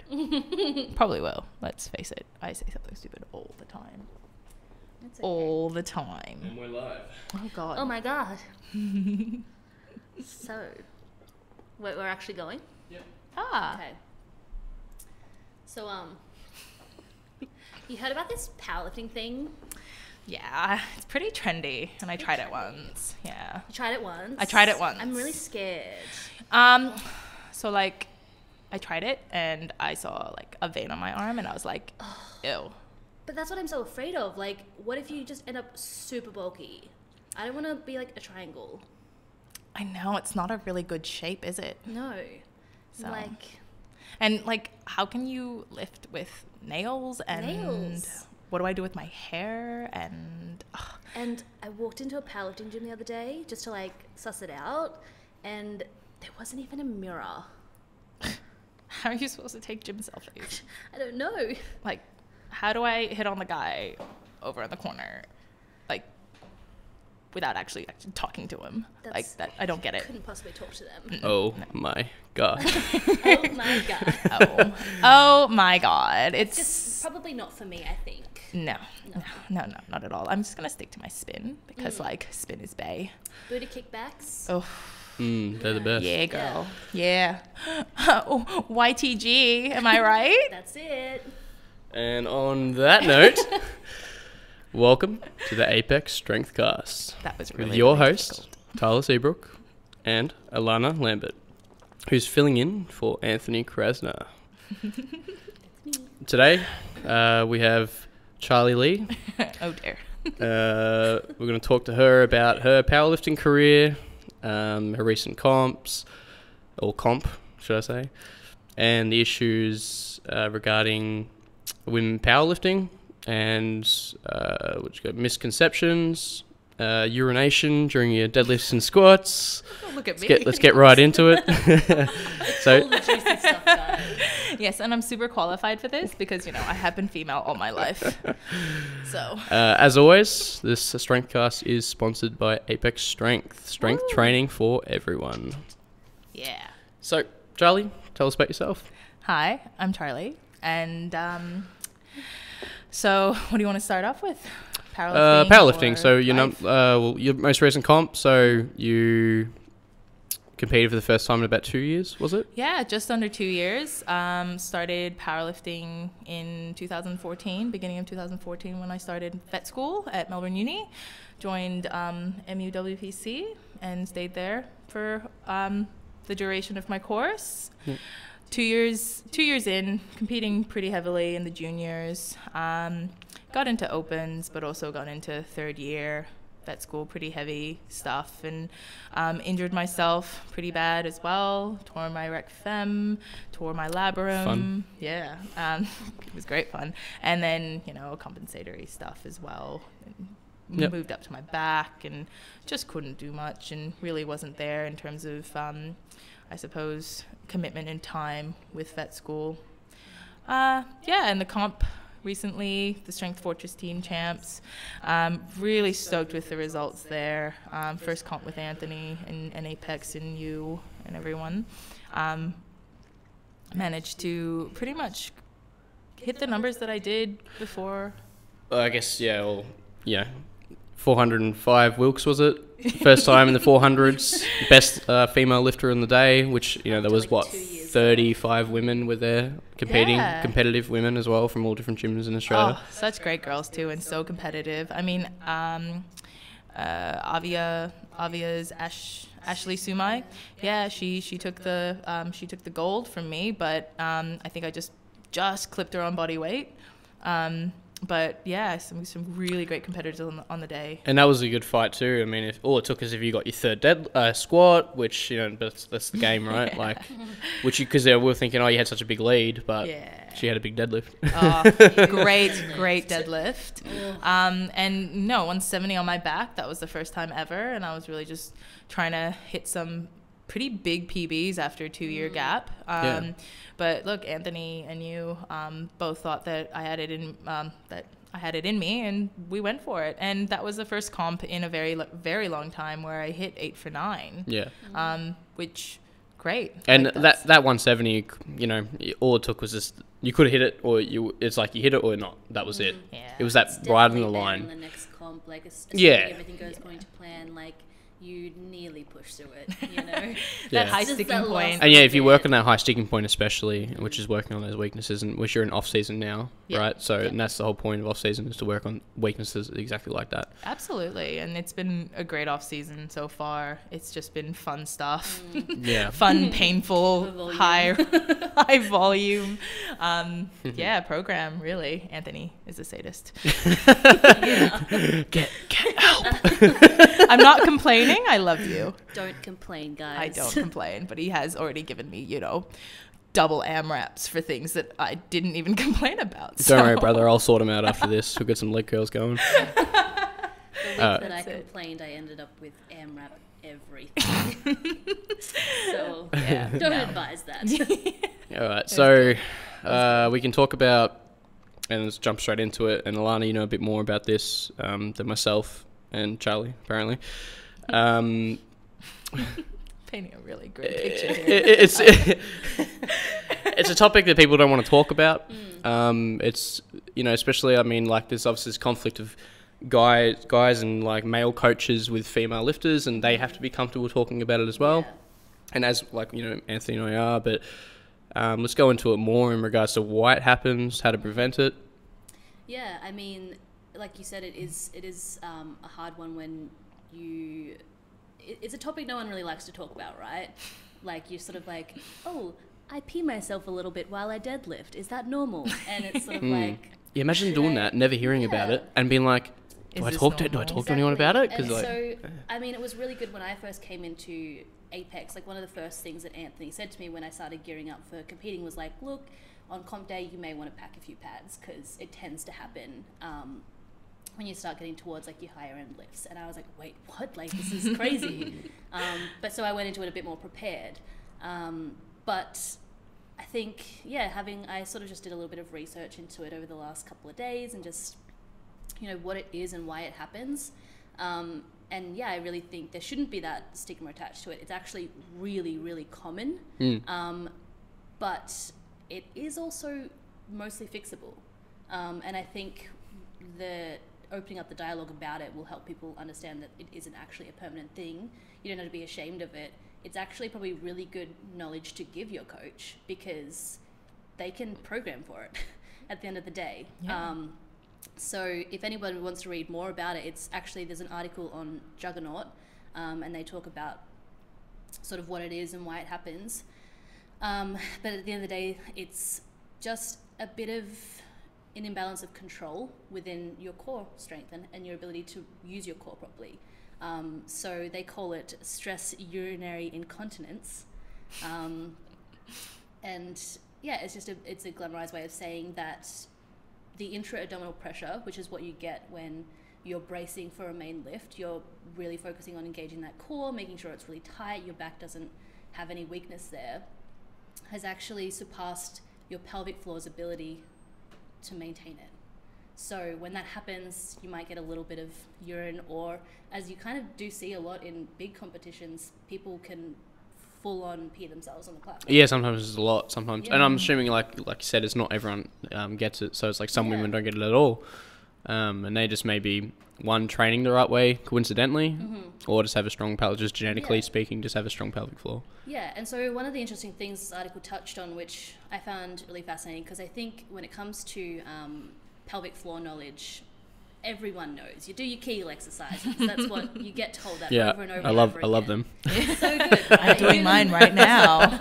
stupid. Probably will. Let's face it. I say something stupid all the time. That's okay. All the time. And we're live. Oh, God. Oh my god. So, wait, we're actually going? Yep. Ah. Okay. So, you heard about this powerlifting thing? Yeah, it's pretty trendy, and I tried it once. Yeah. You tried it once? I tried it once. I'm really scared. So, like, I tried it, and I saw, like, a vein on my arm, and I was like, ew. But that's what I'm so afraid of. Like, what if you just end up super bulky? I don't want to be like a triangle. I know, it's not a really good shape, is it? No. So. Like... And, like, how can you lift with nails? And Nails. what do I do with my hair? And... And I walked into a powerlifting gym the other day just to, like, suss it out. And there wasn't even a mirror. How are you supposed to take gym selfies? I don't know. Like, how do I hit on the guy over in the corner? Like, without actually talking to him. Like, that, I don't get it. Couldn't possibly talk to them. Oh my god. Oh my god. Oh my God. It's Just probably not for me, I think. No, not at all. I'm just going to stick to my spin because, like, spin is bae. Booty kickbacks. Oh, They're the best. yeah, girl. Yeah. Oh, YTG, am I right? That's it. And on that note, welcome to the Apex Strengthcast That was really with your really host, difficult. Tyler Seabrook, and Alana Lambert, who's filling in for Anthony Krasner. Today, we have Charlie Lee. Oh, dear. We're going to talk to her about her powerlifting career, her recent comps, or comp, should I say, and the issues regarding women powerlifting and misconceptions, urination during your deadlifts and squats. Oh, look at me. Let's get right into it. All the juicy stuff, guys. Yes, and I'm super qualified for this because, you know, I have been female all my life. So. As always, this Strengthcast is sponsored by Apex Strength Woo. training for everyone. Yeah. So, Charlie, tell us about yourself. Hi, I'm Charlie. And so what do you want to start off with? Powerlifting. or So life? your most recent comp. So you competed for the first time in about 2 years, was it? Yeah, just under 2 years. Started powerlifting in 2014, beginning of 2014 when I started vet school at Melbourne Uni. Joined MUWPC and stayed there for the duration of my course. Yeah. 2 years in, competing pretty heavily in the juniors. Got into opens, but also got into third year vet school, pretty heavy stuff, and injured myself pretty bad as well. Tore my rec fem, tore my labrum. Fun. Yeah, it was great fun. And then, you know, compensatory stuff as well. And Yep. moved up to my back and just couldn't do much and really wasn't there in terms of, I suppose, commitment and time with vet school. Yeah, and the comp recently, the Strength Fortress team champs. Really stoked with the results there. First comp with Anthony and Apex and you and everyone. Managed to pretty much hit the numbers that I did before. I guess, 405 Wilks, was it? First time in the 400s. Best female lifter in the day, which, you know, there was, Like 2 years 35 women were there competing, Yeah. competitive women as well from all different gyms in Australia. Oh, such great girls too, and so competitive. I mean, Avia's Ashley Sumai. Yeah, she took the gold from me, but I think I just clipped her on body weight. But yeah, some really great competitors on the day. And that was a good fight too. I mean, if all it took is if you got your third squat, which, you know, that's the game, right? Yeah. Like, because we were thinking, oh, you had such a big lead, but Yeah. she had a big deadlift. Oh, great deadlift. And no, 170 on my back. That was the first time ever, and I was really just trying to hit some pretty big PBs after a 2-year gap. Yeah. But look, Anthony and you both thought that I had it in me, and we went for it. And that was the first comp in a very long time where I hit 8 for 9. Yeah. Which great. And Like, that 170, you know, all it took was just, you could hit it, or it's like you hit it or not. That was it. Yeah. It was that It's right on the definitely line. better on the next comp, like Yeah. everything goes according to plan, like you nearly push through it, you know. That high It's just sticking that point. last And yeah, if you bit. work on that high sticking point especially, which is working on those weaknesses, and which you're in off season now, Yeah. right? So and that's the whole point of off season, is to work on weaknesses exactly like that. Absolutely. And it's been a great off season so far. It's just been fun stuff. Yeah. Fun, painful, Volume. high volume. Program, really. Anthony is a sadist. Get help. I'm not complaining. I love you. Don't complain, guys. I don't complain, but he has already given me, double AMRAPs for things that I didn't even complain about. Don't worry, brother. I'll sort them out after this. We'll get some leg curls going. The week that I That's it. complained, I ended up with AMRAP everything. So Yeah, don't no. advise that. All right. So we can talk about, and let's jump straight into it. And Alana, you know a bit more about this than myself and Charlie, apparently. Painting a really great picture here. It's a topic that people don't want to talk about. It's, especially, I mean, like there's obviously this conflict of guys and like male coaches with female lifters, and they have to be comfortable talking about it as well. Yeah. And as Anthony and I are, but let's go into it more in regards to why it happens, how to prevent it. Yeah, I mean, like you said, it is a hard one when it's a topic no one really likes to talk about, right? Like you're sort of like, oh, I pee myself a little bit while I deadlift. Is that normal? And it's sort of like, Yeah, imagine doing that, never hearing about it, and being like, Is do I this talk to normal? anyone about it? And Because so, I mean, it was really good when I first came into Apex. Like one of the first things that Anthony said to me when I started gearing up for competing was like, look, on comp day you may want to pack a few pads because it tends to happen when you start getting towards like your higher end lifts. And I was like, wait, what? Like this is crazy. But so I went into it a bit more prepared. But I think, I sort of just did a little bit of research into it over the last couple of days and just, what it is and why it happens. And I really think there shouldn't be that stigma attached to it. It's actually really, really common. But it is also mostly fixable. And I think the opening up the dialogue about it will help people understand that it isn't actually a permanent thing. You don't have to be ashamed of it. It's actually probably really good knowledge to give your coach because they can program for it at the end of the day. Yeah. So if anybody wants to read more about it, there's an article on Juggernaut, and they talk about sort of what it is and why it happens. But at the end of the day, it's just a bit of an imbalance of control within your core strength and your ability to use your core properly. So they call it stress urinary incontinence. It's a glamorized way of saying that the intra-abdominal pressure, which is what you get when you're bracing for a main lift, you're really focusing on engaging that core, making sure it's really tight, your back doesn't have any weakness there, has actually surpassed your pelvic floor's ability to maintain it. So when that happens, you might get a little bit of urine, or as you kind of do see a lot in big competitions, people can full on pee themselves on the platform. yeah, sometimes it's a lot. Sometimes, Yeah. and I'm assuming, like you said, it's not everyone gets it. So it's like some women don't get it at all, and they just maybe training the right way coincidentally, or just have a strong pelvic, just genetically speaking, just have a strong pelvic floor. Yeah, and so one of the interesting things this article touched on, which I found really fascinating, because I think when it comes to pelvic floor knowledge, everyone knows. You do your Kegel exercises. That's what you get told that over and over. I love them. It's so good. I'm doing mine right now.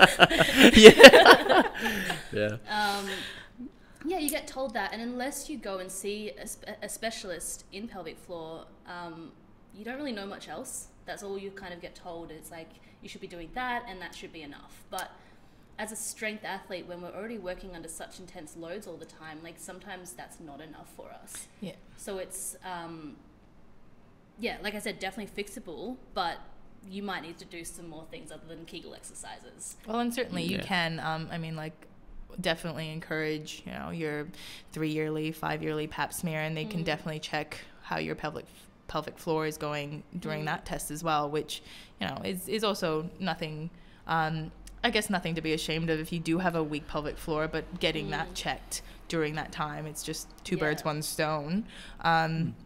Yeah. You get told that, and unless you go and see a specialist in pelvic floor, you don't really know much else. That's all you kind of get told. It's like you should be doing that, and that should be enough. But as a strength athlete, when we're already working under such intense loads all the time, like sometimes that's not enough for us. Yeah. So it's, like I said, definitely fixable, but you might need to do some more things other than Kegel exercises. Well, and certainly you can, definitely encourage, your 3-yearly, 5-yearly pap smear, and they can definitely check how your pelvic floor is going during that test as well, which, is also nothing I guess nothing to be ashamed of if you do have a weak pelvic floor, but getting that checked during that time, it's just two birds, one stone.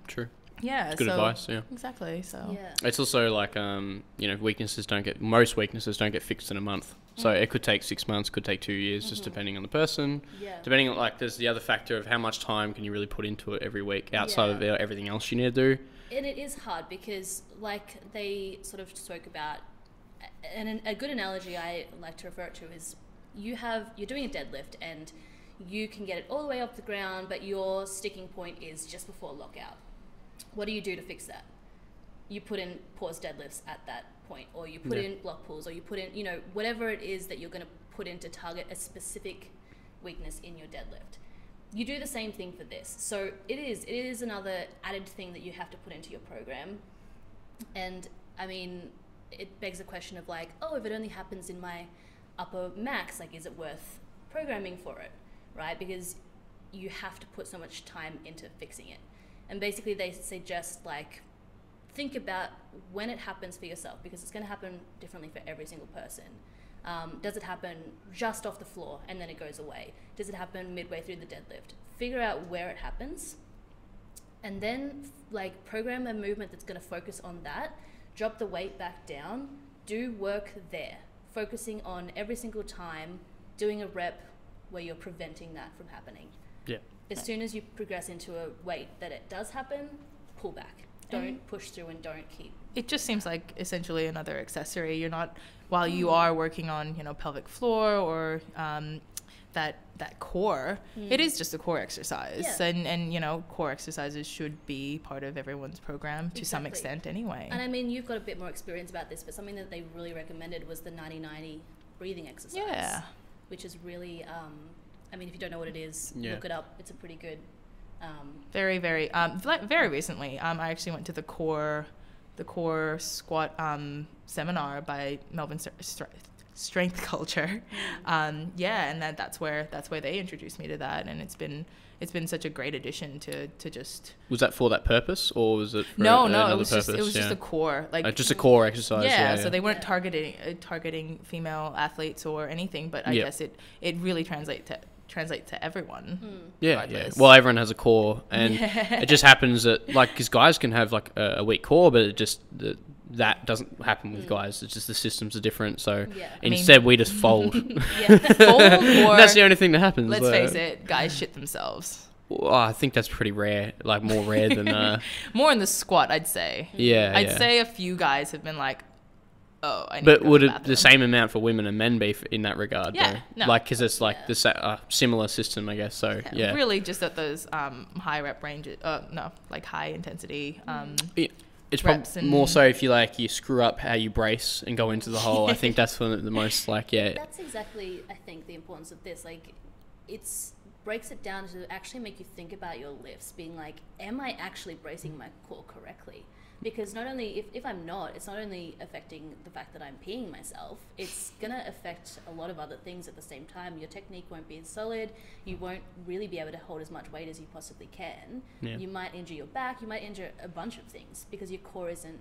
True. Yeah. It's good advice, yeah. Exactly. So. Yeah. It's also like, most weaknesses don't get fixed in a month. So it could take 6 months, could take 2 years, just depending on the person. Yeah. Depending on, like, there's the other factor of how much time can you really put into it every week outside of everything else you need to do. And it is hard because, like they sort of spoke about, and a good analogy I like to refer to is you're doing a deadlift and you can get it all the way up the ground, but your sticking point is just before lockout. What do you do to fix that? You put in pause deadlifts at that point, or you put in block pulls, or you put in, whatever it is that you're going to put in to target a specific weakness in your deadlift. You do the same thing for this. So it is another added thing that you have to put into your program. And I mean, it begs the question of like, if it only happens in my upper max, like, is it worth programming for it, right? Because you have to put so much time into fixing it. And basically they suggest, like, think about when it happens for yourself, because it's going to happen differently for every single person. Does it happen just off the floor and then it goes away? Does it happen midway through the deadlift? Figure out where it happens, and then like program a movement that's going to focus on that. Drop the weight back down, do work there, focusing on every single time doing a rep where you're preventing that from happening. Yeah. As soon as you progress into a weight that it does happen, pull back. Don't push through and don't keep. It just seems like essentially another accessory. You're not, while you are working on, pelvic floor or that core, it is just a core exercise. Yeah. And core exercises should be part of everyone's program to some extent anyway. And I mean, you've got a bit more experience about this, but something that they really recommended was the 90-90 breathing exercise. Yeah. Which is really, I mean, if you don't know what it is, look it up. It's a pretty good... very, very, very recently, I actually went to the core squat seminar by Melbourne Strength Culture. And that's where they introduced me to that, and it's been such a great addition to just... Was that for that purpose, or was it for no, another it was purpose? just a core, like just a core exercise. Yeah, so they weren't targeting female athletes or anything, but I guess it really translates to everyone. Yeah. Well, everyone has a core, and it just happens that, like, because guys can have like a weak core, but it just that doesn't happen with guys. It's just the systems are different. So instead, we just fold. Fold, or that's the only thing that happens. Let's face it, guys shit themselves. Well, I think that's pretty rare. Like more rare than more in the squat, I'd say. I'd say a few guys have been like, I need but to go would to the it bathroom. the same amount for women and men be in that regard? Yeah, though? no. Like, because it's like the similar system, I guess. So really just at those high rep ranges. Like high intensity. It's probably more so if you screw up how you brace and go into the hole. I think that's one of the most That's exactly, I think, the importance of this. Like, it's breaks it down to actually make you think about your lifts, being like, am I actually bracing my core correctly? Because not only, if I'm not, it's not only affecting the fact that I'm peeing myself, it's going to affect a lot of other things at the same time. Your technique won't be as solid. You won't really be able to hold as much weight as you possibly can. Yeah. You might injure your back. You might injure a bunch of things because your core isn't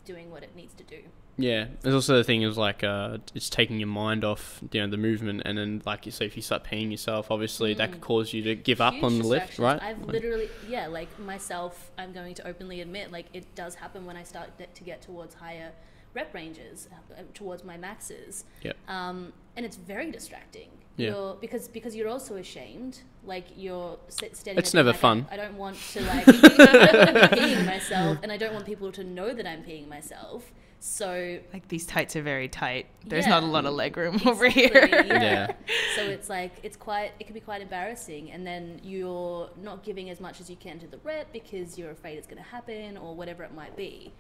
doing what it needs to do. Yeah, there's also the thing is like it's taking your mind off the movement, and then like you say, if you start peeing yourself, obviously that could cause you to give up on the lift, right? I've literally like myself, I'm going to openly admit, like, it does happen when I start to get towards higher rep ranges, towards my maxes. Yep. And it's very distracting. Yeah. Because you're also ashamed, like you're standing. It's never fun. I don't want to I don't want to be peeing myself, and I don't want people to know that I'm peeing myself. So like these tights are very tight. There's not a lot of leg room over here. Yeah. So it's like it can be quite embarrassing, and then you're not giving as much as you can to the rep because you're afraid it's going to happen or whatever it might be.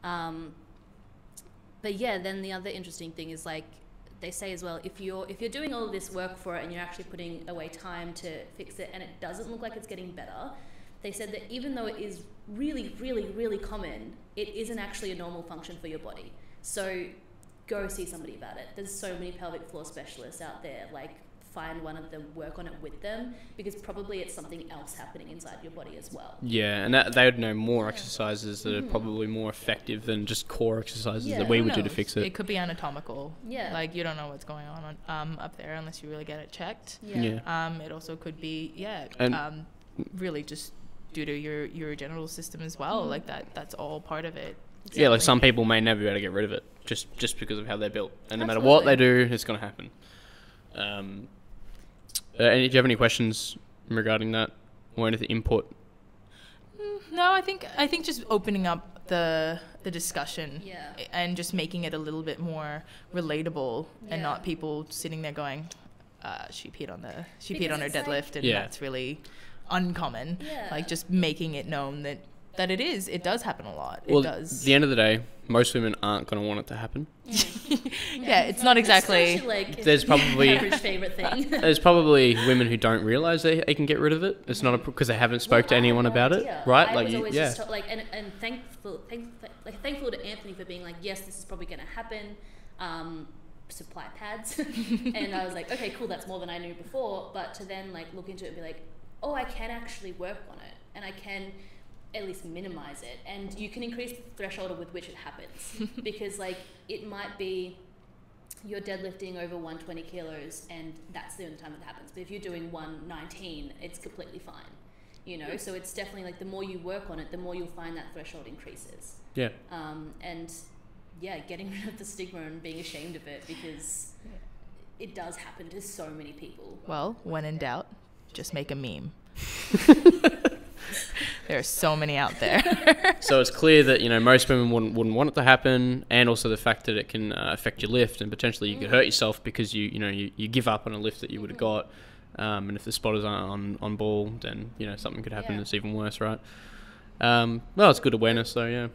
But yeah, then the other interesting thing is, like, they say as well, if you're doing all of this work for it and you're actually putting away time to fix it and it doesn't look like it's getting better, they said that even though it is really, really, really common, it isn't actually a normal function for your body. So go see somebody about it. There's so many pelvic floor specialists out there, like find one of them, work on it with them, because probably it's something else happening inside your body as well. Yeah, and they would know more exercises that are probably more effective than just core exercises that we Who would do to knows? fix it. It could be anatomical. Yeah. Like, you don't know what's going on up there unless you really get it checked. Yeah. It also could be, And- really just due to your genital system as well. Like that's all part of it. Yeah, like some people may never be able to get rid of it just because of how they're built, and no matter what they do, it's going to happen. Do you have any questions regarding that or anything input? No, I think just opening up the discussion and just making it a little bit more relatable and not people sitting there going, she peed on her deadlift and that's really uncommon. Like just making it known that it does happen a lot. Well, it does. At the end of the day, most women aren't going to want it to happen. It's not exactly. Like, there's probably average favorite thing. There's probably women who don't realize they can get rid of it. It's not because they haven't spoke to anyone about it, right? I was always just and thankful to Anthony for being like, yes, this is probably going to happen. Supply pads, and I was like, okay, cool, that's more than I knew before. But to then like look into it and be like, oh, I can actually work on it, and I can at least minimize it, and you can increase the threshold with which it happens, because like it might be you're deadlifting over 120 kilos and that's the only time it happens, but if you're doing 119, it's completely fine, you know. So it's definitely like the more you work on it, the more you'll find that threshold increases. And getting rid of the stigma and being ashamed of it, because it does happen to so many people. Well, when in doubt, just make a meme. There are so many out there. So it's clear that, you know, most women wouldn't want it to happen, and also the fact that it can affect your lift, and potentially you could hurt yourself because you give up on a lift that you would have got, and if the spotters aren't on ball, then, you know, something could happen that's even worse, right? Well, it's good awareness though, and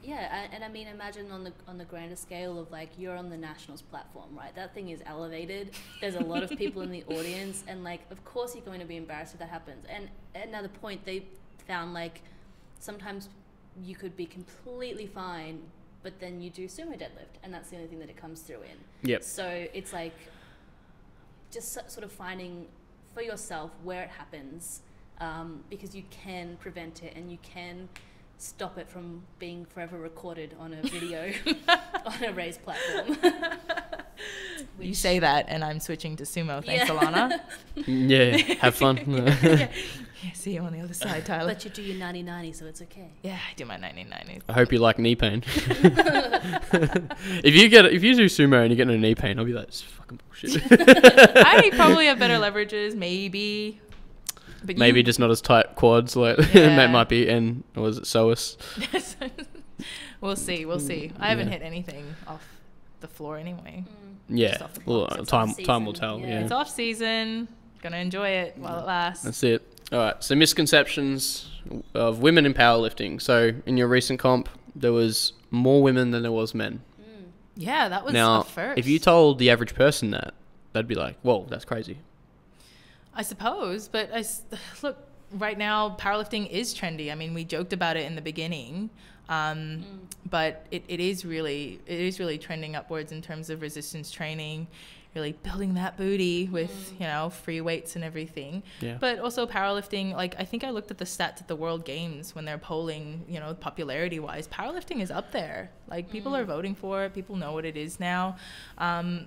I mean, imagine on the grander scale of like, you're on the Nationals platform, right? That thing is elevated. There's a lot of people in the audience, and like, of course you're going to be embarrassed if that happens. And at another point, they found like sometimes you could be completely fine, but then you do sumo deadlift, and that's the only thing that it comes through in. Yep. So it's like just sort of finding for yourself where it happens, because you can prevent it and you can stop it from being forever recorded on a video on a raised platform. You say that, and I'm switching to sumo. Thanks, Alana. Yeah, have fun. See you on the other side, Tyler. But you do your 90-90, so it's okay. Yeah, I do my 90-90. I hope you like knee pain. If you do sumo and you get no knee pain, I'll be like, it's fucking bullshit. I probably have better leverages, maybe. But maybe just not as tight quads, like that might be. And or was it psoas? We'll see. I haven't hit anything off the floor anyway. Yeah, well, time will tell. Yeah, it's off season. Gonna enjoy it while it lasts. That's it. All right. So misconceptions of women in powerlifting. So in your recent comp, there was more women than there was men. Yeah, that was now, a first. If you told the average person that, they'd be like, "Whoa, that's crazy." I suppose, but look, right now powerlifting is trendy. I mean, we joked about it in the beginning, but it is really trending upwards in terms of resistance training, really building that booty with free weights and everything. Yeah. But also powerlifting, like I think I looked at the stats at the World Games when they're polling, popularity wise, powerlifting is up there. Like people are voting for it. People know what it is now, and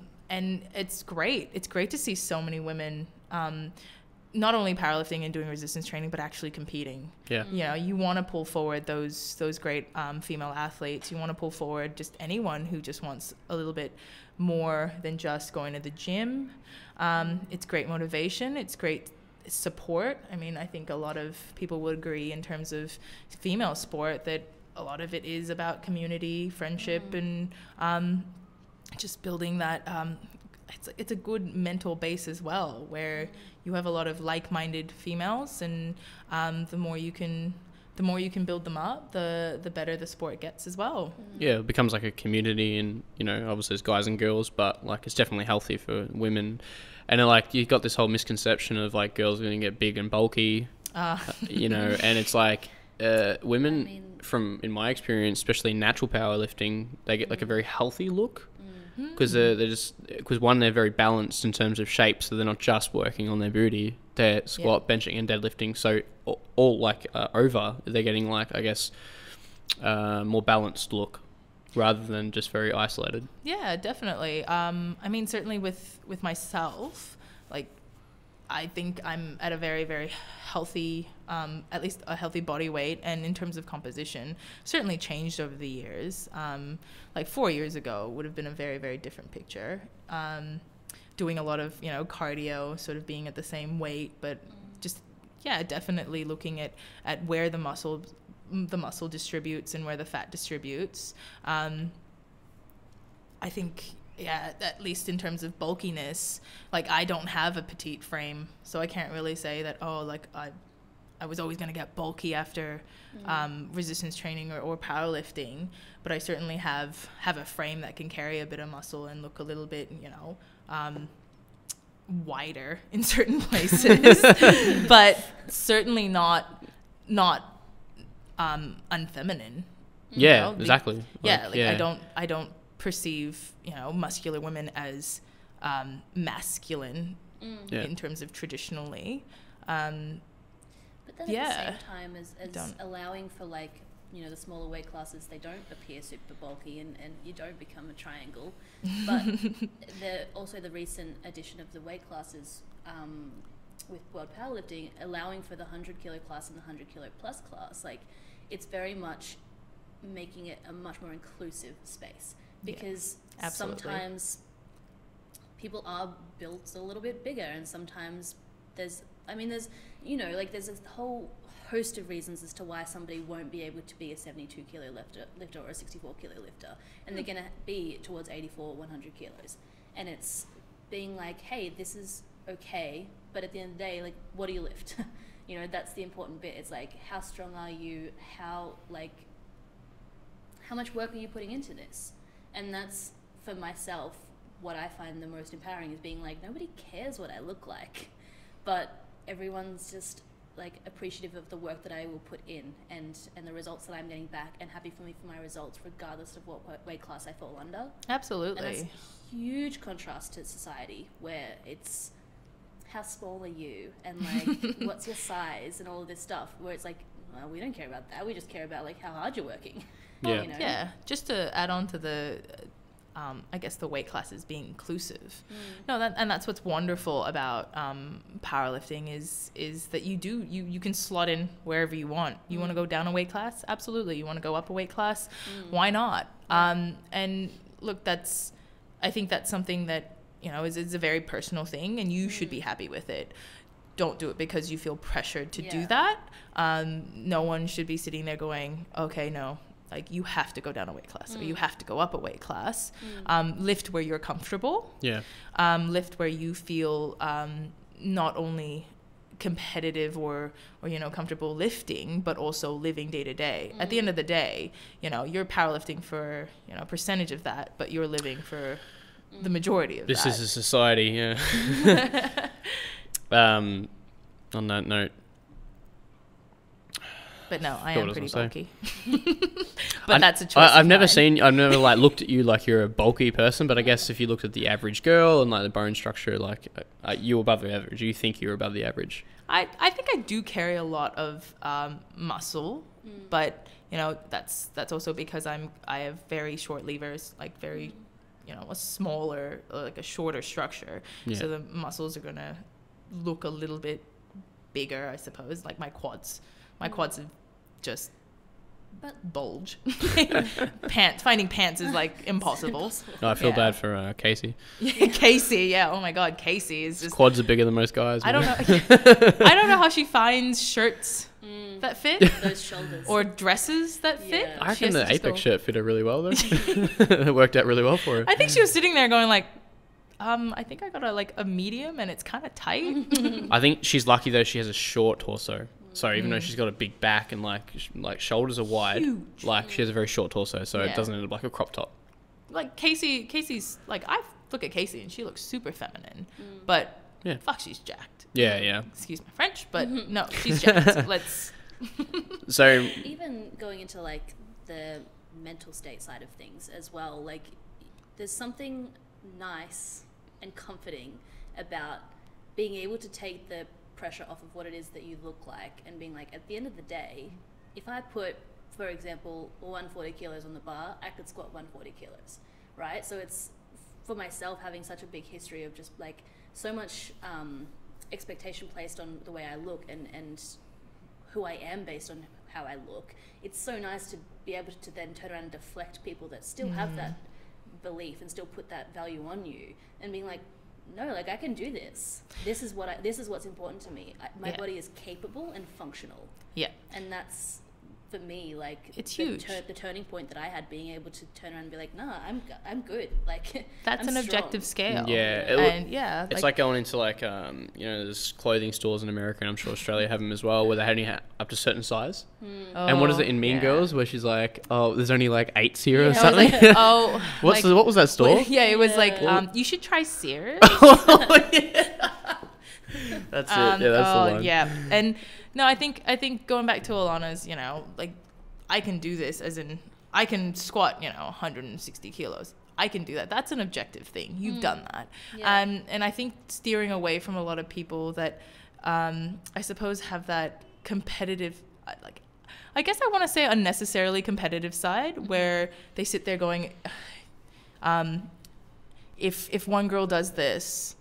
it's great. It's great to see so many women. Not only powerlifting and doing resistance training, but actually competing. Yeah. You want to pull forward those great female athletes. You want to pull forward just anyone who just wants a little bit more than just going to the gym. It's great motivation. It's great support. I mean, I think a lot of people would agree in terms of female sport that a lot of it is about community, friendship, and just building that. It's a good mental base as well, where you have a lot of like-minded females, and the more you can build them up, the better the sport gets as well. Yeah, it becomes like a community, and obviously there's guys and girls, but like it's definitely healthy for women. And like you've got this whole misconception of like girls are going to get big and bulky, and it's like women, in my experience, especially in natural powerlifting, they get like a very healthy look. because because one, they're very balanced in terms of shape, so they're not just working on their booty, they're squat, benching and deadlifting, so all like over, they're getting like, I guess, more balanced look rather than just very isolated. Yeah, definitely. I mean, certainly with myself, like, I think I'm at a very, very healthy, at least a healthy body weight. And in terms of composition, certainly changed over the years. Like 4 years ago would have been a very, very different picture. Doing a lot of, cardio, sort of being at the same weight, but just, definitely looking at where the muscle distributes and where the fat distributes. I think, at least in terms of bulkiness, like, I don't have a petite frame, so I can't really say that, I was always going to get bulky after resistance training or powerlifting, but I certainly have a frame that can carry a bit of muscle and look a little bit, wider in certain places, but certainly not unfeminine. Yeah, exactly. I don't perceive muscular women as masculine in terms of traditionally, but then at the same time as allowing for, like, the smaller weight classes, they don't appear super bulky and you don't become a triangle. But also the recent addition of the weight classes with World Powerlifting, allowing for the 100 kilo class and the 100 kilo plus class, like, it's very much making it a much more inclusive space, because sometimes people are built a little bit bigger, and sometimes there's a whole host of reasons as to why somebody won't be able to be a 72 kilo lifter or a 64 kilo lifter, and they're going to be towards 84, 100 kilos. And it's being like, hey, this is okay, but at the end of the day, like, what do you lift? That's the important bit. It's like, how strong are you? How much work are you putting into this? And that's, for myself, what I find the most empowering, is being like, nobody cares what I look like, but everyone's just, like, appreciative of the work that I will put in and the results that I'm getting back, and happy for me for my results regardless of what weight class I fall under. Absolutely. And that's a huge contrast to society, where it's, how small are you, and like what's your size, and all of this stuff, where it's like, well, we don't care about that, we just care about, like, how hard you're working. Yeah. Just to add on to the I guess the weight classes being inclusive. That's what's wonderful about powerlifting is that you can slot in wherever you want. You want to go down a weight class? Absolutely. You want to go up a weight class? Why not? And look, I think that's something that, is a very personal thing, and you should be happy with it. Don't do it because you feel pressured to do that. No one should be sitting there going, okay, no, like, you have to go down a weight class or you have to go up a weight class. Lift where you're comfortable. Lift where you feel not only competitive or comfortable lifting, but also living day to day. At the end of the day, you're powerlifting for a percentage of that, but you're living for the majority of that. This is a society, on that note. But no, I am pretty bulky. But that's a choice. I've never like looked at you like you're a bulky person, but I guess if you looked at the average girl and like the bone structure, like you're above the average. You think you're above the average? I think I do carry a lot of muscle, but that's also because I have very short levers, like very a smaller, like a shorter structure. So the muscles are gonna look a little bit bigger, I suppose. Like my quads have just bulge. Finding pants is like impossible. Oh, I feel bad for Casey. Casey, yeah. Oh my God, Casey is just, quads are bigger than most guys. I don't know. I don't know how she finds shirts that fit, those shoulders, or dresses that fit. I reckon the Apex shirt fit her really well though. It worked out really well for her. I think she was sitting there going like, I think I got a medium and it's kind of tight. I think she's lucky though, she has a short torso. So even though she's got a big back and like shoulders are wide, huge. Like she has a very short torso, so it doesn't end up like a crop top. Like Casey's like, I look at Casey and she looks super feminine, but fuck, she's jacked. Yeah. Excuse my French, but no, she's jacked. Let's. Even going into like the mental state side of things as well, like there's something nice and comforting about being able to take the pressure off of what it is that you look like and being like, at the end of the day, if I put, for example, 140 kilos on the bar, I could squat 140 kilos, right? So it's, for myself, having such a big history of just like so much expectation placed on the way I look and who I am based on how I look. It's so nice to be able to then turn around and deflect people that still have that belief and still put that value on you and being like, no, like I can do this. This is what's important to me. My body is capable and functional. Yeah. And that's, for me, like, it's huge. The turning point that I had, being able to turn around and be like, nah, I'm good. Like, that's I'm an strong. objective scale. Yeah, and yeah, it's like going into like there's clothing stores in America, and I'm sure Australia have them as well, where they only have up to a certain size. And what is it in Mean Girls, where she's like, oh, there's only like 8s here or something? Like, oh, what was that store? It was like, you should try Sears. That's it. Yeah, that's the one. Yeah, and no, I think going back to Alana's, like, I can do this, as in I can squat, 160 kilos. I can do that. That's an objective thing. You've done that. Yeah. And I think steering away from a lot of people that I suppose have that competitive, like, I guess I want to say unnecessarily competitive side, where they sit there going, if one girl does this,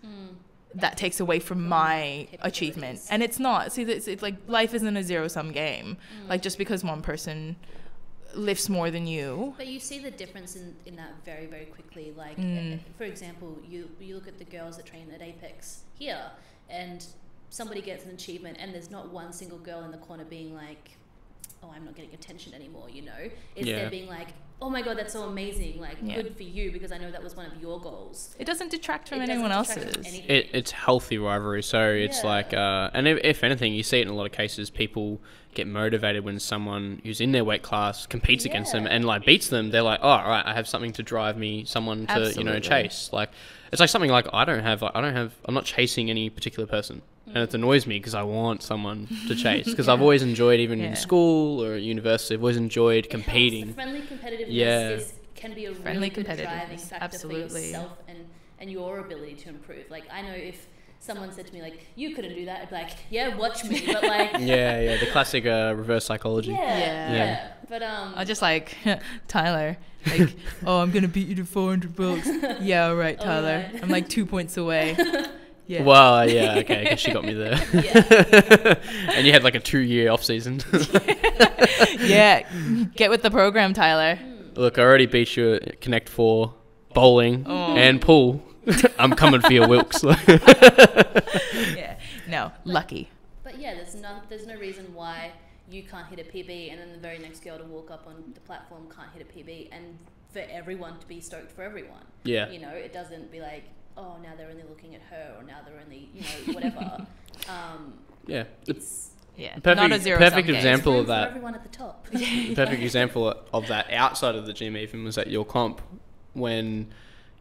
that takes away from my achievement. And it's not. See, it's like life isn't a zero-sum game. Like, just because one person lifts more than you. But you see the difference in that very, very quickly. Like, for example, you look at the girls that train at Apex here, and somebody gets an achievement, and there's not one single girl in the corner being like, oh, I'm not getting attention anymore, It's they're being like, oh my God, that's so amazing. Like, good for you, because I know that was one of your goals. It doesn't detract from anyone else's. It's healthy rivalry. So it's like, and if anything, you see it in a lot of cases, people get motivated when someone who's in their weight class competes against them and like beats them. They're like, oh, all right, I have something to drive me, someone to, chase. Like, it's like something like I'm not chasing any particular person. And it annoys me because I want someone to chase. Because I've always enjoyed, even in school or university, I've always enjoyed competing. The friendly competitiveness can be a really good driving factor for Absolutely. yourself and your ability to improve. Like, I know if someone said to me, like, you couldn't do that, I'd be like, yeah, watch me. But like... the classic reverse psychology. Yeah. But I just like, Tyler, like, oh, I'm going to beat you to 400 bucks. Yeah, all right, Tyler. I'm like 2 points away. Yeah. Well, yeah, okay, because she got me there. And you had like a 2-year off season. Yeah, get with the program, Tyler. Look, I already beat you at Connect 4, bowling, and pool. I'm coming for your Wilks. Lucky. But yeah, there's no reason why you can't hit a PB and then the very next girl to walk up on the platform can't hit a PB, and for everyone to be stoked for everyone. Yeah. It doesn't be like, oh, now they're only looking at her, or now they're only, whatever. Not a zero-sum perfect game. example of that. For everyone at the top. Perfect example of that outside of the gym even was at your comp when,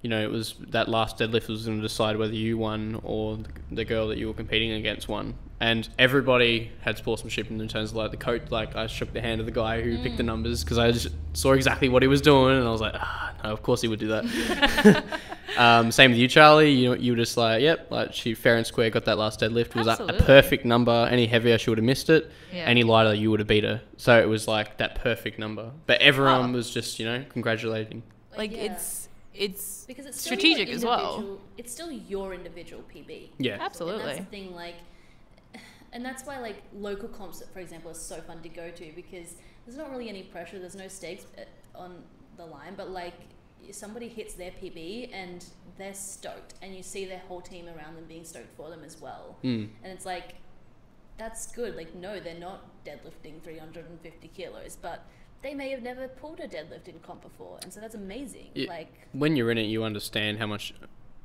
it was that last deadlift was going to decide whether you won or the girl that you were competing against won. And everybody had sportsmanship in terms of like the coach. Like, I shook the hand of the guy who picked the numbers because I just saw exactly what he was doing, and I was like, no, of course he would do that. Same with you, Charlie. You were just like, yep, like she fair and square got that last deadlift. It was a perfect number. Any heavier, she would have missed it. Yeah. Any lighter, you would have beat her. So it was like that perfect number. But everyone was just, congratulating. Like, it's because it's strategic as well. It's still your individual PB. Yeah, absolutely. And that's the thing, like, and that's why like local comps, for example, are so fun to go to, because there's not really any pressure. There's no stakes on the line, but like somebody hits their PB and they're stoked, and you see their whole team around them being stoked for them as well. And it's like, that's good. Like, no, they're not deadlifting 350 kilos, but they may have never pulled a deadlift in comp before, and so that's amazing. When you're in it, you understand how much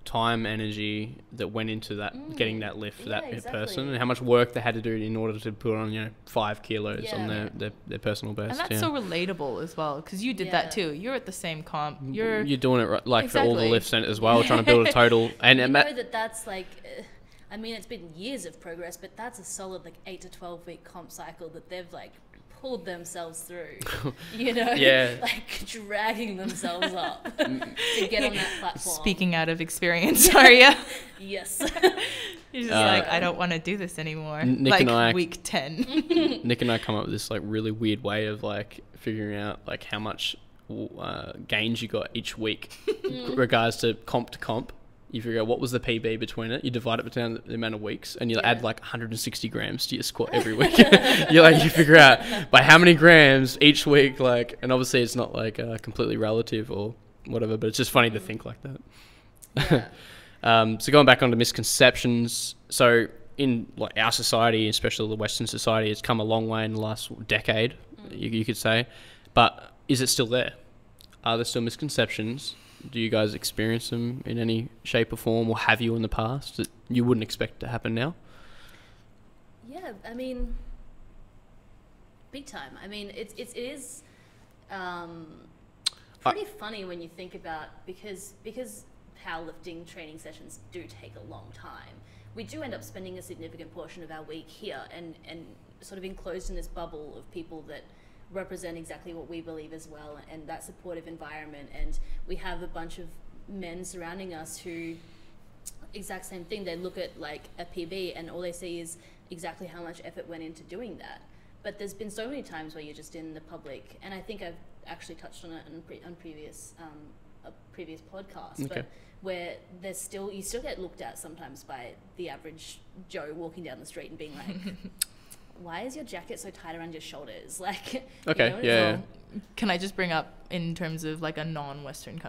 time, energy that went into that, getting that lift for that person, and how much work they had to do in order to put on 5 kilos on their personal best. And that's so relatable as well, because you did that too. You're at the same comp. You're doing it right, like for all the lifts as well, trying to build a total. And you know that's like, I mean, it's been years of progress, but that's a solid like 8 to 12 week comp cycle that they've like pulled themselves through, you know, like dragging themselves up to get on that platform. Speaking out of experience, are you? Yes. You're just like, I don't want to do this anymore. Nick like and I, week 10. Nick and I come up with this like really weird way of like figuring out like how much gains you got each week regards to comp. You figure out what was the PB between it. You divide it down the amount of weeks, and you add like 160 grams to your squat every week. You figure out by how many grams each week. Like, and obviously it's not like completely relative or whatever, but it's just funny to think like that. Yeah. So going back onto misconceptions. So in like our society, especially the Western society, it's come a long way in the last decade. You could say, but is it still there? Are there still misconceptions? Do you guys experience them in any shape or form, or have you in the past that you wouldn't expect to happen now? Yeah, I mean, big time. I mean, it is pretty funny when you think about, because powerlifting training sessions do take a long time. We do end up spending a significant portion of our week here and sort of enclosed in this bubble of people that represent exactly what we believe as well, and that supportive environment. And we have a bunch of men surrounding us who, exact same thing, they look at like a PB and all they see is exactly how much effort went into doing that. But there's been so many times where you're just in the public, and I think I've actually touched on it on previous a previous podcast, okay. But where you still get looked at sometimes by the average Joe walking down the street and being like, why is your jacket so tight around your shoulders? Like, okay, you know, So, can I just bring up in terms of like a non-Western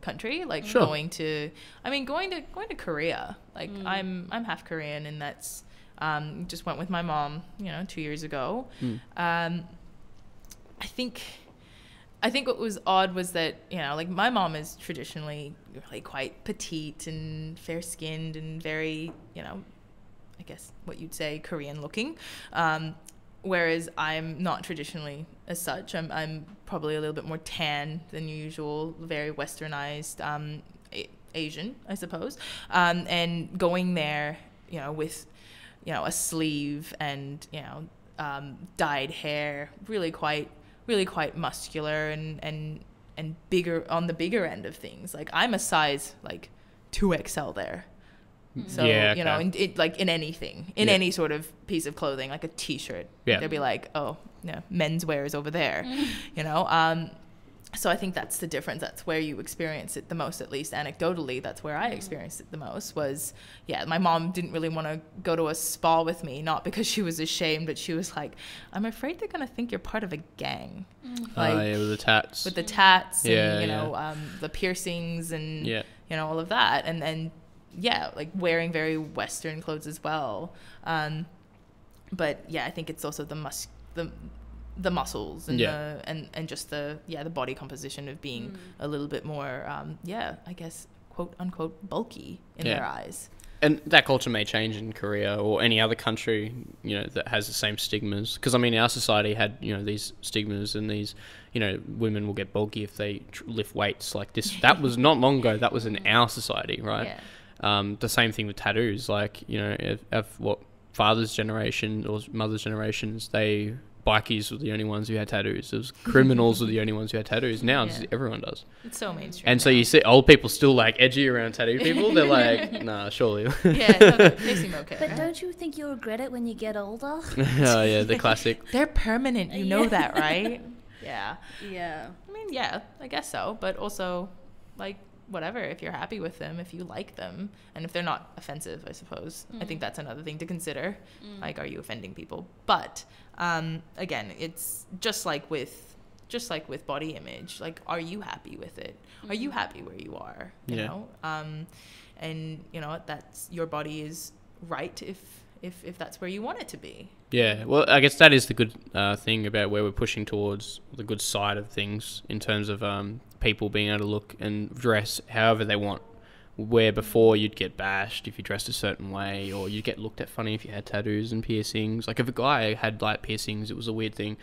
country, like sure. going to Korea. Like I'm half Korean, and that's just went with my mom, 2 years ago. I think what was odd was that, like my mom is traditionally really quite petite and fair-skinned and very, I guess what you'd say Korean looking, whereas I'm not traditionally as such. I'm probably a little bit more tan than usual, very westernized Asian, I suppose. And going there, with a sleeve and dyed hair, really quite muscular and bigger, on the bigger end of things. Like I'm a size like 2XL there. So, like in anything, any sort of piece of clothing, like a t-shirt, they'll be like, oh, menswear is over there, So I think that's the difference. That's where you experience it the most, at least anecdotally. That's where I experienced it the most was, my mom didn't really want to go to a spa with me, not because she was ashamed, but she was like, I'm afraid they're going to think you're part of a gang. Like, with the tats. With the tats and, the piercings and, all of that. And then, like wearing very Western clothes as well. But I think it's also the muscles and and just the body composition of being a little bit more I guess quote unquote bulky in their eyes. And that culture may change in Korea or any other country that has the same stigmas, because I mean our society had these stigmas and these women will get bulky if they lift weights like this. That was not long ago. That was in our society, right? The same thing with tattoos, like if what father's generation or mother's generations, bikies were the only ones who had tattoos. It was criminals were the only ones who had tattoos. Now everyone does. It's so mainstream. And so you see old people still like edgy around tattoo people. They're like, nah, surely. They seem okay. But don't you think you'll regret it when you get older? Oh yeah, the classic. They're permanent. You know that, right? Yeah. I mean, I guess so. But also, like, whatever, if you're happy with them, if you like them, and if they're not offensive, I suppose. I think that's another thing to consider. Like, are you offending people? But again, it's just like with body image. Like, are you happy with it? Are you happy where you are? You know? And that's your body is right if that's where you want it to be. Yeah, well, I guess that is the good thing about where we're pushing towards the good side of things in terms of people being able to look and dress however they want. Where before you'd get bashed if you dressed a certain way, or you'd get looked at funny if you had tattoos and piercings. Like if a guy had like piercings, it was a weird thing.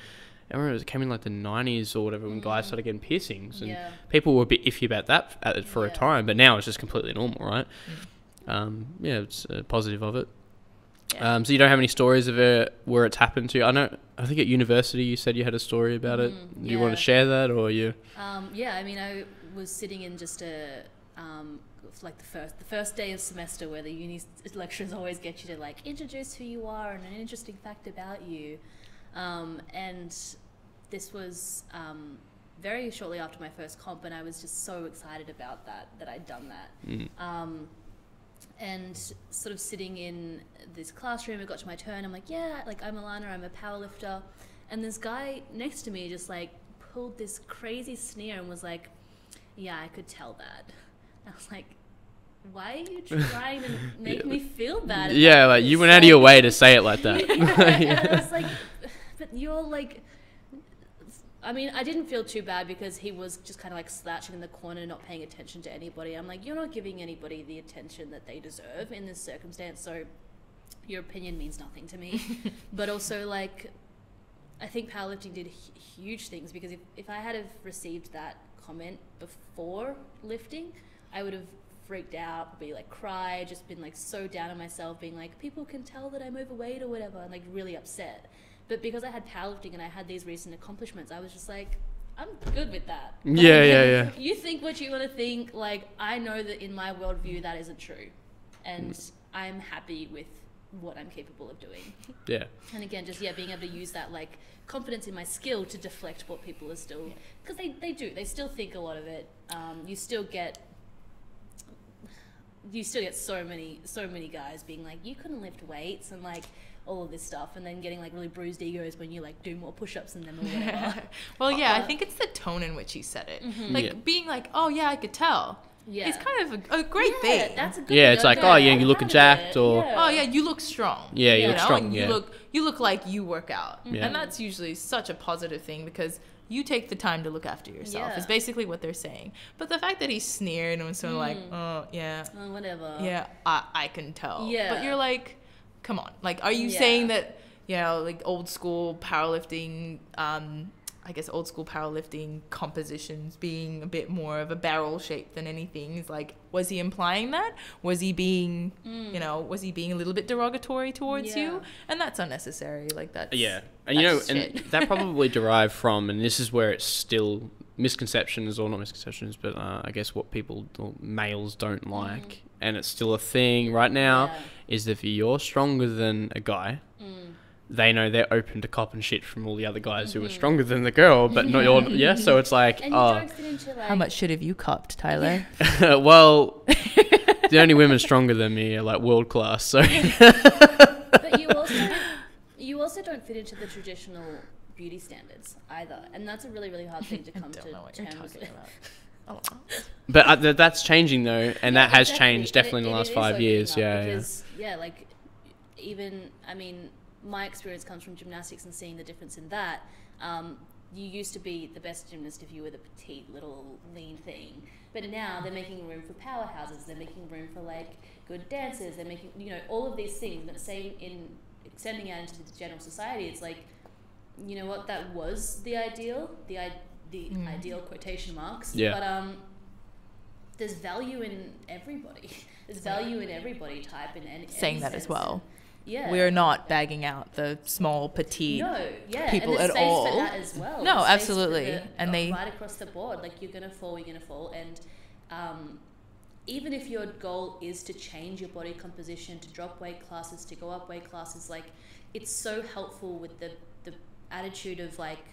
I remember it came in like the 90s or whatever when guys started getting piercings, and people were a bit iffy about that for a time, but now it's just completely normal, right? It's a positive of it. Yeah. So you don't have any stories of it where it's happened to you? I think at university you said you had a story about it. Do you want to share that, or you? Yeah, I mean, I was sitting in just like the first day of semester where the uni lecturers always get you to like introduce who you are and an interesting fact about you. And this was very shortly after my first comp, and I was just so excited about that I'd done that. And sort of sitting in this classroom, it got to my turn. I'm like, yeah, like I'm Alana, I'm a powerlifter. And this guy next to me just like pulled this crazy sneer and was like, yeah, I could tell that. I was like, why are you trying to make me feel bad? Yeah, like you went out of your way to say it like that. And I was like, but you're like, I mean, I didn't feel too bad because he was just kind of like slouching in the corner, not paying attention to anybody. I'm like, you're not giving anybody the attention that they deserve in this circumstance, so your opinion means nothing to me. But also, like, I think powerlifting did huge things, because if I had have received that comment before lifting, I would have freaked out, probably like cried, just been like so down on myself, being like, people can tell that I'm overweight or whatever, and like really upset. But because I had powerlifting and I had these recent accomplishments, I was just like, I'm good with that. Like, Yeah. You think what you want to think. Like, I know that in my worldview that isn't true, and I'm happy with what I'm capable of doing. Yeah. And again, just being able to use that like confidence in my skill to deflect what people are still, because they still think a lot of it. You still get so many guys being like, you couldn't lift weights and like all of this stuff, and then getting like really bruised egos when you like do more push-ups than them or whatever. Well, yeah, I think it's the tone in which he said it. Like being like, oh yeah, I could tell. Yeah. It's kind of a great thing. That's a good Yeah, it's like, oh yeah, you look jacked, or oh yeah, you look strong. Yeah, you look strong. And you look like you work out. Yeah. And that's usually such a positive thing, because you take the time to look after yourself. Is basically what they're saying. But the fact that he sneered and was sort of like, oh yeah, whatever. Yeah, I can tell. Yeah. But you're like, come on. Like, are you saying that, like old school powerlifting, I guess old school powerlifting compositions being a bit more of a barrel shape than anything is like, was he implying that? Was he being, was he being a little bit derogatory towards you? And that's unnecessary. Like that's and and that probably derived from, and this is where it's still misconceptions, or not misconceptions, but I guess what people or males don't like, and it's still a thing right now, is if you're stronger than a guy, they know they're open to cop and shit from all the other guys who are stronger than the girl, but not your, so it's like, and you don't fit into, like, how much shit have you copped, Tyler? Well, the only women stronger than me are like world class, so. But you also don't fit into the traditional beauty standards either, and that's a really, really hard thing to come to terms with. But that's changing though, and that has changed definitely in the last 5 years. Because, like, even, I mean, my experience comes from gymnastics and seeing the difference in that. You used to be the best gymnast if you were the petite little lean thing, but now they're making room for powerhouses, they're making room for like good dancers, they're making, all of these things. But saying in extending out into the general society, it's like, you know what, that was the ideal, the ideal quotation marks, but there's value in everybody. There's value in every body type, and saying that as well. Yeah. We're not bagging out the small, petite people and at all. For that as well. No, there's absolutely. And they right across the board, like you're gonna fall. And even if your goal is to change your body composition, to drop weight classes, to go up weight classes, like it's so helpful with the attitude of like,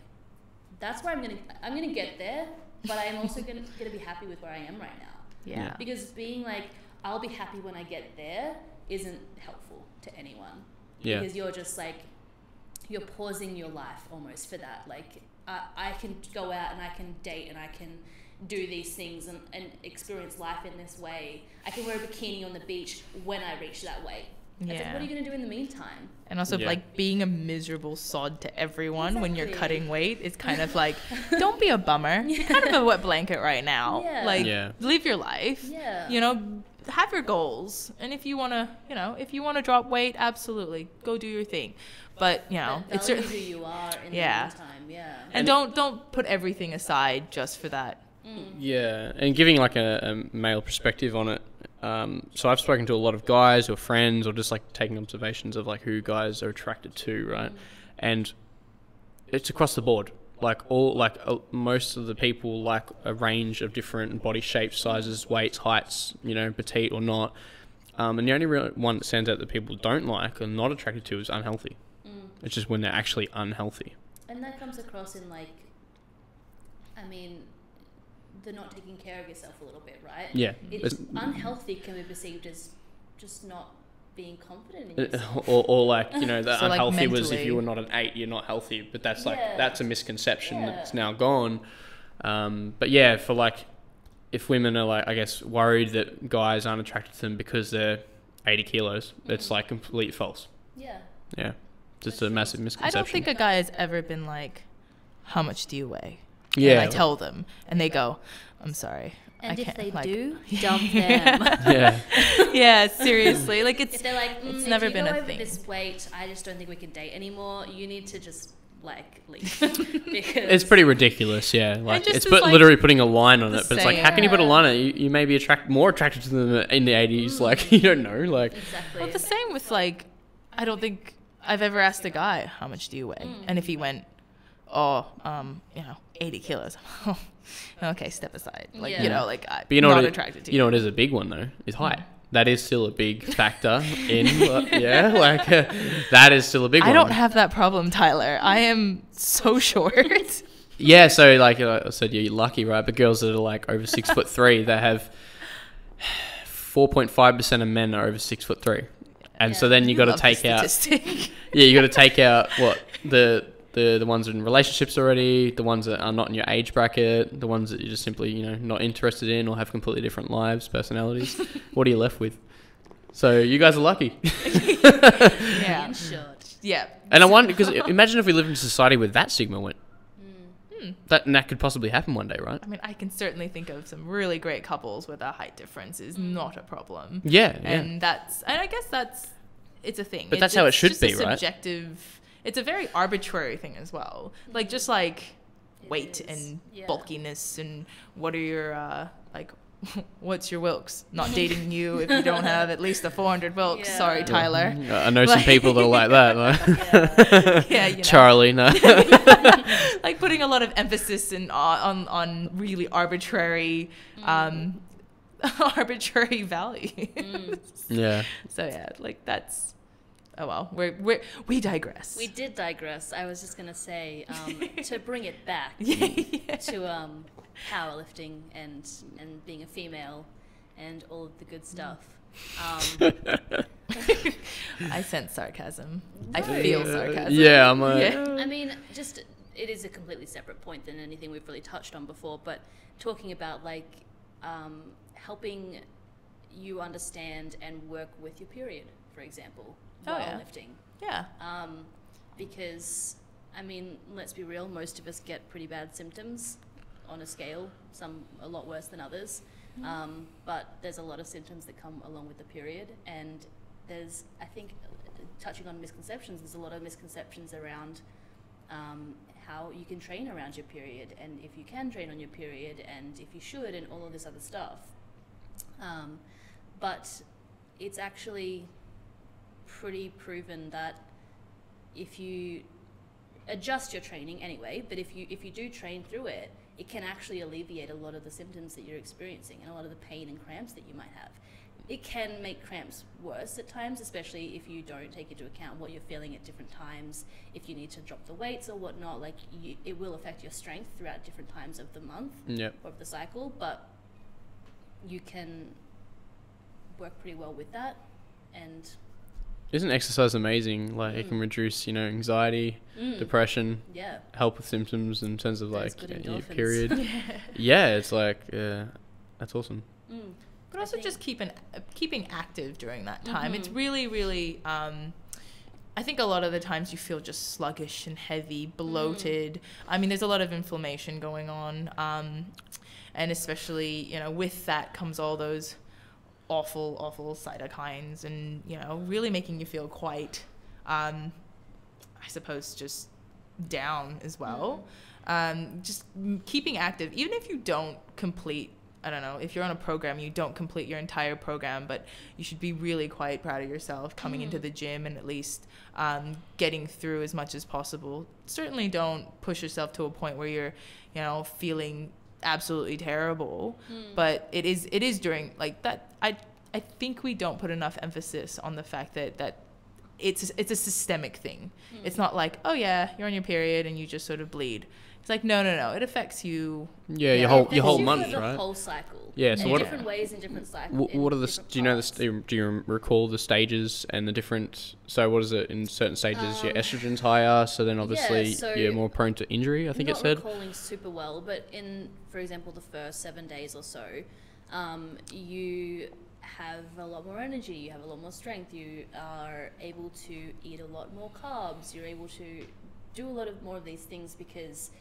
that's where I'm gonna get there, but I am also gonna be happy with where I am right now. Yeah. Because being like, I'll be happy when I get there isn't helpful to anyone. Yeah. Because you're just like, you're pausing your life almost for that. Like, I can go out and I can date and I can do these things and experience life in this way. I can wear a bikini on the beach when I reach that weight. It's like, what are you going to do in the meantime? And also, like, being a miserable sod to everyone when you're cutting weight is kind of like, don't be a bummer. You're kind of a wet blanket right now. Live your life. Have your goals. And if you want to, drop weight, absolutely, go do your thing. But, it's who you are in the meantime. And don't put everything aside just for that. Yeah, and giving like a male perspective on it, So I've spoken to a lot of guys or friends, or just like taking observations of like who guys are attracted to, right? And it's across the board. Like most of the people like a range of different body shapes, sizes, weights, heights, petite or not. And the only real one that stands out that people don't like or not attracted to is unhealthy. It's just when they're actually unhealthy. And that comes across in like, the not taking care of yourself a little bit, right? Yeah. It's unhealthy can be perceived as just not being confident in yourself. Or like, the So unhealthy like was if mentally. you were not an 8, you're not healthy. But that's like, Yeah. that's a misconception Yeah. that's now gone. But yeah, for like, if women are like, I guess, worried that guys aren't attracted to them because they're 80 kilos, it's like complete false. Yeah. Yeah. Just That's a true. massive I misconception. don't think a guy has ever been like, how much do you weigh? Yeah. And I tell them, and they go, I'm sorry. And I if can't, they like, do, dump them. Yeah. Yeah, seriously. Like If they're like, it's if never you been go a over thing. this weight, I just don't think we can date anymore. You need to just leave because It's pretty ridiculous, yeah. Like just it's as, like, literally putting a line on the it, but it's like, same. how can you put a Yeah. line on it? You may be more attracted to them in the 80s. Like, you don't know. Like, Exactly. Well, the same with like, I don't think I've ever asked a guy, how much do you weigh? And if he went, 80 kilos. Okay, step aside. Like, Yeah. like I'm but you know not what? attracted to You know what is a big one though? Is height. That is still a big factor in. That is still a big one. I don't have that problem, Tyler. I am so short. Yeah, so like I said, you're lucky, right? But girls that are like over 6'3", they have 4.5% of men are over 6'3", and so then you got to Love the take out. statistic. Yeah, you got to take out what the ones in relationships already, the ones that are not in your age bracket, the ones that you're just simply not interested in or have completely different lives, personalities. What are you left with? So you guys are lucky. Yeah. In short. Yeah. And I wonder, because imagine if we lived in a society where that stigma went. That could possibly happen one day, right? I mean, I can certainly think of some really great couples where the height difference is not a problem. Yeah, And I guess it's a thing. But that's how it should just be, a right? subjective, it's a very arbitrary thing as well. Like, just like weight is, and yeah. bulkiness and what are your, what's your Wilks? Not dating you if you don't have at least a 400 Wilks. Yeah. Sorry, Tyler. I know some people that are like that. Like. Yeah. Charlie, no. Like putting a lot of emphasis on really arbitrary arbitrary value. Yeah. So yeah, like that's we digress. We did digress. I was just gonna say to bring it back Yeah. to powerlifting and being a female and all of the good stuff. I sense sarcasm. I No. feel sarcasm. Yeah, I'm like, Yeah. I mean, just it is a completely separate point than anything we've really touched on before. But talking about like helping you understand and work with your period, for example, Oh, while yeah. lifting. Yeah. Because, I mean, let's be real, most of us get pretty bad symptoms on a scale, some a lot worse than others. But there's a lot of symptoms that come along with the period. And there's, I think, touching on misconceptions, there's a lot of misconceptions around how you can train around your period and if you can train on your period and if you should and all of this other stuff. But it's actually pretty proven that if you adjust your training anyway, but if you do train through it, it can actually alleviate a lot of the symptoms that you're experiencing and a lot of the pain and cramps that you might have. It can make cramps worse at times, especially if you don't take into account what you're feeling at different times. If you need to drop the weights or whatnot, like it will affect your strength throughout different times of the month Yep. or of the cycle, but you can work pretty well with that. And Isn't exercise amazing? Like it can reduce, anxiety, depression, yeah, help with symptoms in terms of Those like good your endorphins. period. Yeah, it's like that's awesome. But also I just keeping active during that time. It's Mm-hmm. really, really. I think a lot of the times you feel just sluggish and heavy, bloated. I mean, there's a lot of inflammation going on, and especially with that comes all those awful cytokines, and really making you feel quite, I suppose, just down as well. Just keeping active, even if you don't complete I don't know, if you're on a program, you don't complete your entire program, but you should be really quite proud of yourself coming into the gym and at least getting through as much as possible. Certainly don't push yourself to a point where you're, you know, feeling absolutely terrible, but it is during like that. I think we don't put enough emphasis on the fact that it's a systemic thing. It's not like, oh yeah, you're on your period and you just sort of bleed. It's like, no, it affects you. Yeah, your whole month, the right? whole cycle. Yeah. So in different ways in different cycles. What are the? Do you know the? Do you recall the stages and the different? So what is it in certain stages? Your estrogen's higher, so then obviously you're more prone to injury. I think it said. Not recalling super well, but in, for example, the first 7 days or so, you have a lot more energy, you have a lot more strength, you are able to eat a lot more carbs, you're able to do a lot of more of these things because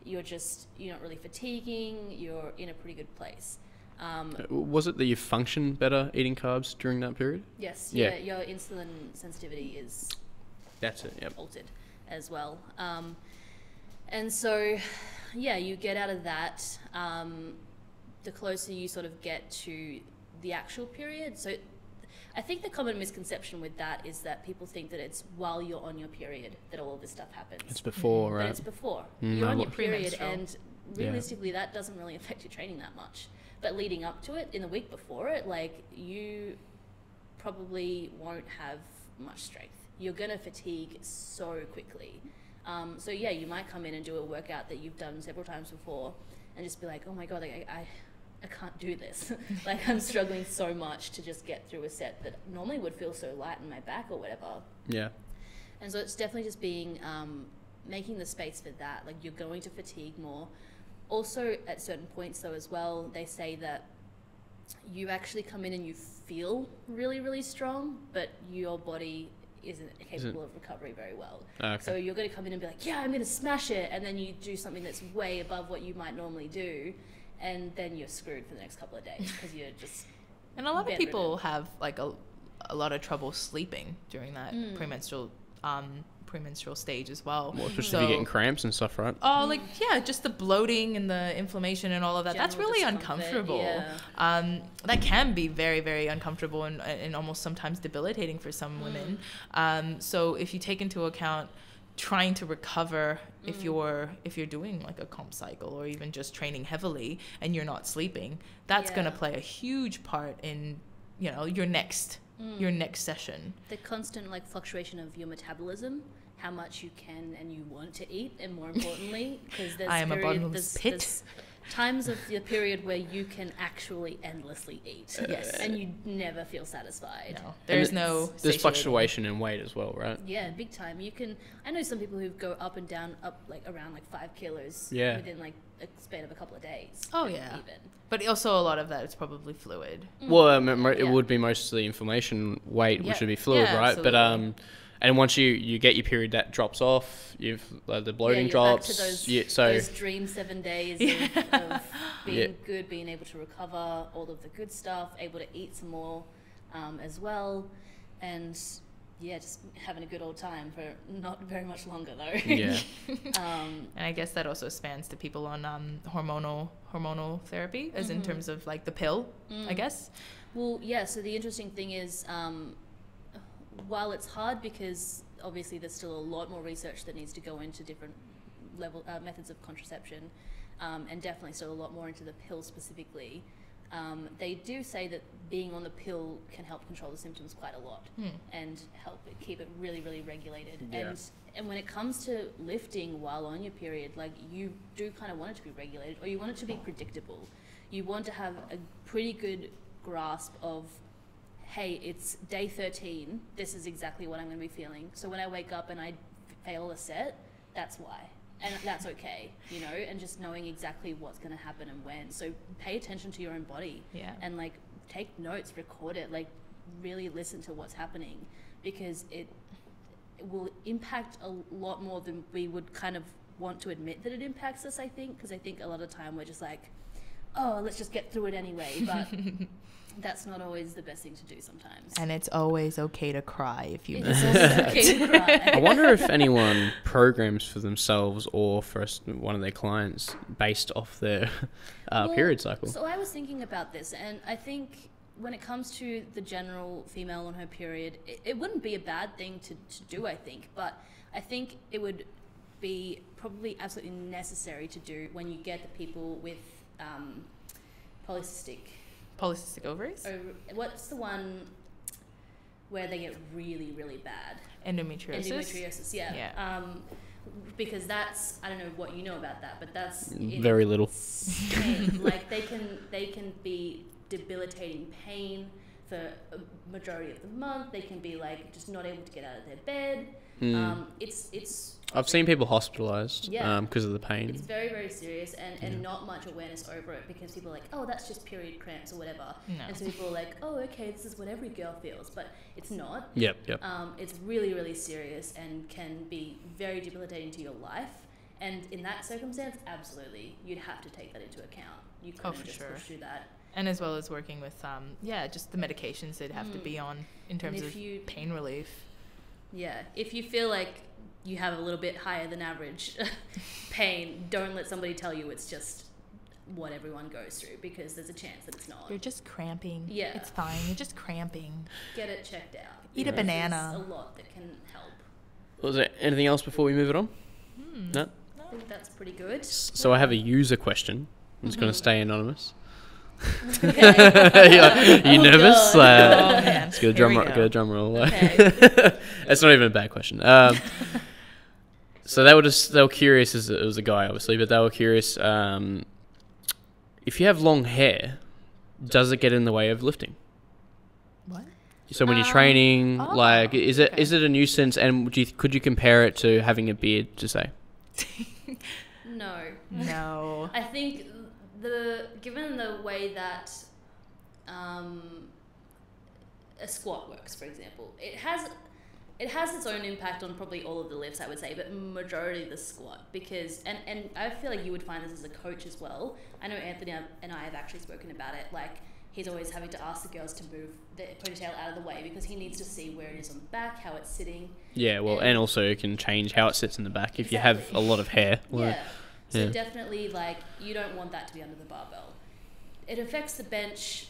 you're not really fatiguing, you're in a pretty good place. Was it that you function better eating carbs during that period? Yes, yeah. Your insulin sensitivity is altered as well. And so, yeah, you get out of that, the closer you sort of get to the actual period. So I think the common misconception with that is that people think that it's while you're on your period that all of this stuff happens. It's before, right? But it's before. You're on your period, and realistically that doesn't really affect your training that much. But leading up to it, in the week before it, like, you probably won't have much strength. You're going to fatigue so quickly. So yeah, you might come in and do a workout that you've done several times before and just be like, oh my God, like, I can't do this. Like, I'm struggling so much to just get through a set that normally would feel so light in my back or whatever. Yeah. And so it's definitely just being, making the space for that. Like, you're going to fatigue more. Also, at certain points though as well, they say that you actually come in and you feel really, really strong, but your body isn't capable of recovery very well. Okay. So you're going to come in and be like, yeah, I'm going to smash it. And then you do something that's way above what you might normally do. And then you're screwed for the next couple of days because you're just. And a lot of people have like a lot of trouble sleeping during that premenstrual stage as well. Well, especially if you're getting cramps and stuff, right? Oh, like, yeah, just the bloating and the inflammation and all of that. That's really uncomfortable. Yeah. That can be very, very uncomfortable and almost sometimes debilitating for some women. So if you take into account trying to recover if you're doing like a comp cycle or even just training heavily and you're not sleeping, that's going to play a huge part in, you know, your next session. The constant like fluctuation of your metabolism, how much you can and you want to eat, and more importantly, because there's times of the period where you can actually endlessly eat. Yes. And you never feel satisfied. No, there's there's fluctuation in weight as well, right? Yeah, big time. I know some people who go up and down, like around like 5 kilos within like a span of a couple of days. Oh yeah. Even. But also a lot of that is probably fluid. Well, it would be mostly inflammation weight, which would be fluid, right? Absolutely. But and once you get your period, that drops off. The bloating drops. Back to those dream 7 days of being good, being able to recover all of the good stuff, able to eat some more as well, and just having a good old time for not very much longer though. Yeah. And I guess that also spans to people on hormonal therapy, as in terms of like the pill, I guess. Well, yeah. So the interesting thing is, while it's hard because obviously there's still a lot more research that needs to go into different methods of contraception, and definitely still a lot more into the pill specifically, they do say that being on the pill can help control the symptoms quite a lot and help keep it really, really regulated. Yeah. And when it comes to lifting while on your period, like, you do kind of want it to be regulated, or you want it to be predictable. You want to have a pretty good grasp of, hey, it's day 13, this is exactly what I'm going to be feeling. So when I wake up and I fail a set, that's why. And that's okay, you know, and just knowing exactly what's going to happen and when. So pay attention to your own body and, like, take notes, record it, like, really listen to what's happening, because it will impact a lot more than we would kind of want to admit that it impacts us, I think, because I think a lot of time we're just like, oh, let's just get through it anyway. But That's not always the best thing to do sometimes. And it's always okay to cry if you It miss is also okay to cry. I wonder if anyone programs for themselves or for one of their clients based off their period cycle. So I was thinking about this, and I think when it comes to the general female on her period, it wouldn't be a bad thing to do, I think. But I think it would be probably absolutely necessary to do when you get the people with polycystic ovaries? What's the one where they get really, really bad? Endometriosis, yeah. Because that's, I don't know what you know about that, but that's very little. Like they can be debilitating pain for a majority of the month. They can be like just not able to get out of their bed. It's I've seen people hospitalized Yeah. because of the pain. It's very, very serious, and not much awareness over it, because people are like, oh, that's just period cramps or whatever. No. And so people are like, oh, okay, this is what every girl feels, but it's not. Yep. It's really, really serious and can be very debilitating to your life. And in that circumstance, absolutely, you'd have to take that into account. You couldn't for just sure. push through that. And as well as working with, just the medications they'd have to be on in terms of pain relief. Yeah, if you feel like you have a little bit higher than average pain, don't let somebody tell you it's just what everyone goes through, because there's a chance that it's not. You're just cramping. Yeah. It's fine. You're just cramping. Get it checked out. Eat a banana. There's a lot that can help. Was there anything else before we move it on? No? I think that's pretty good. So I have a user question. I'm just going to stay anonymous. Okay. Are you nervous? man. Let's get a Here we drum, go. get a drum roll. Okay. It's not even a bad question. So they were curious, as it was a guy obviously, but they were curious, if you have long hair, does it get in the way of lifting? What? So when you're training, is it a nuisance, and could you compare it to having a beard, to say? No. I think given the way that a squat works, for example, it has its own impact on probably all of the lifts, I would say, but majority of the squat, because and I feel like you would find this as a coach as well. I know Anthony and I have actually spoken about it. Like, he's always having to ask the girls to move the ponytail out of the way, because he needs to see where it is on the back, how it's sitting. Yeah, well, and also you can change how it sits in the back if you have a lot of hair. So definitely, like, you don't want that to be under the barbell. It affects the bench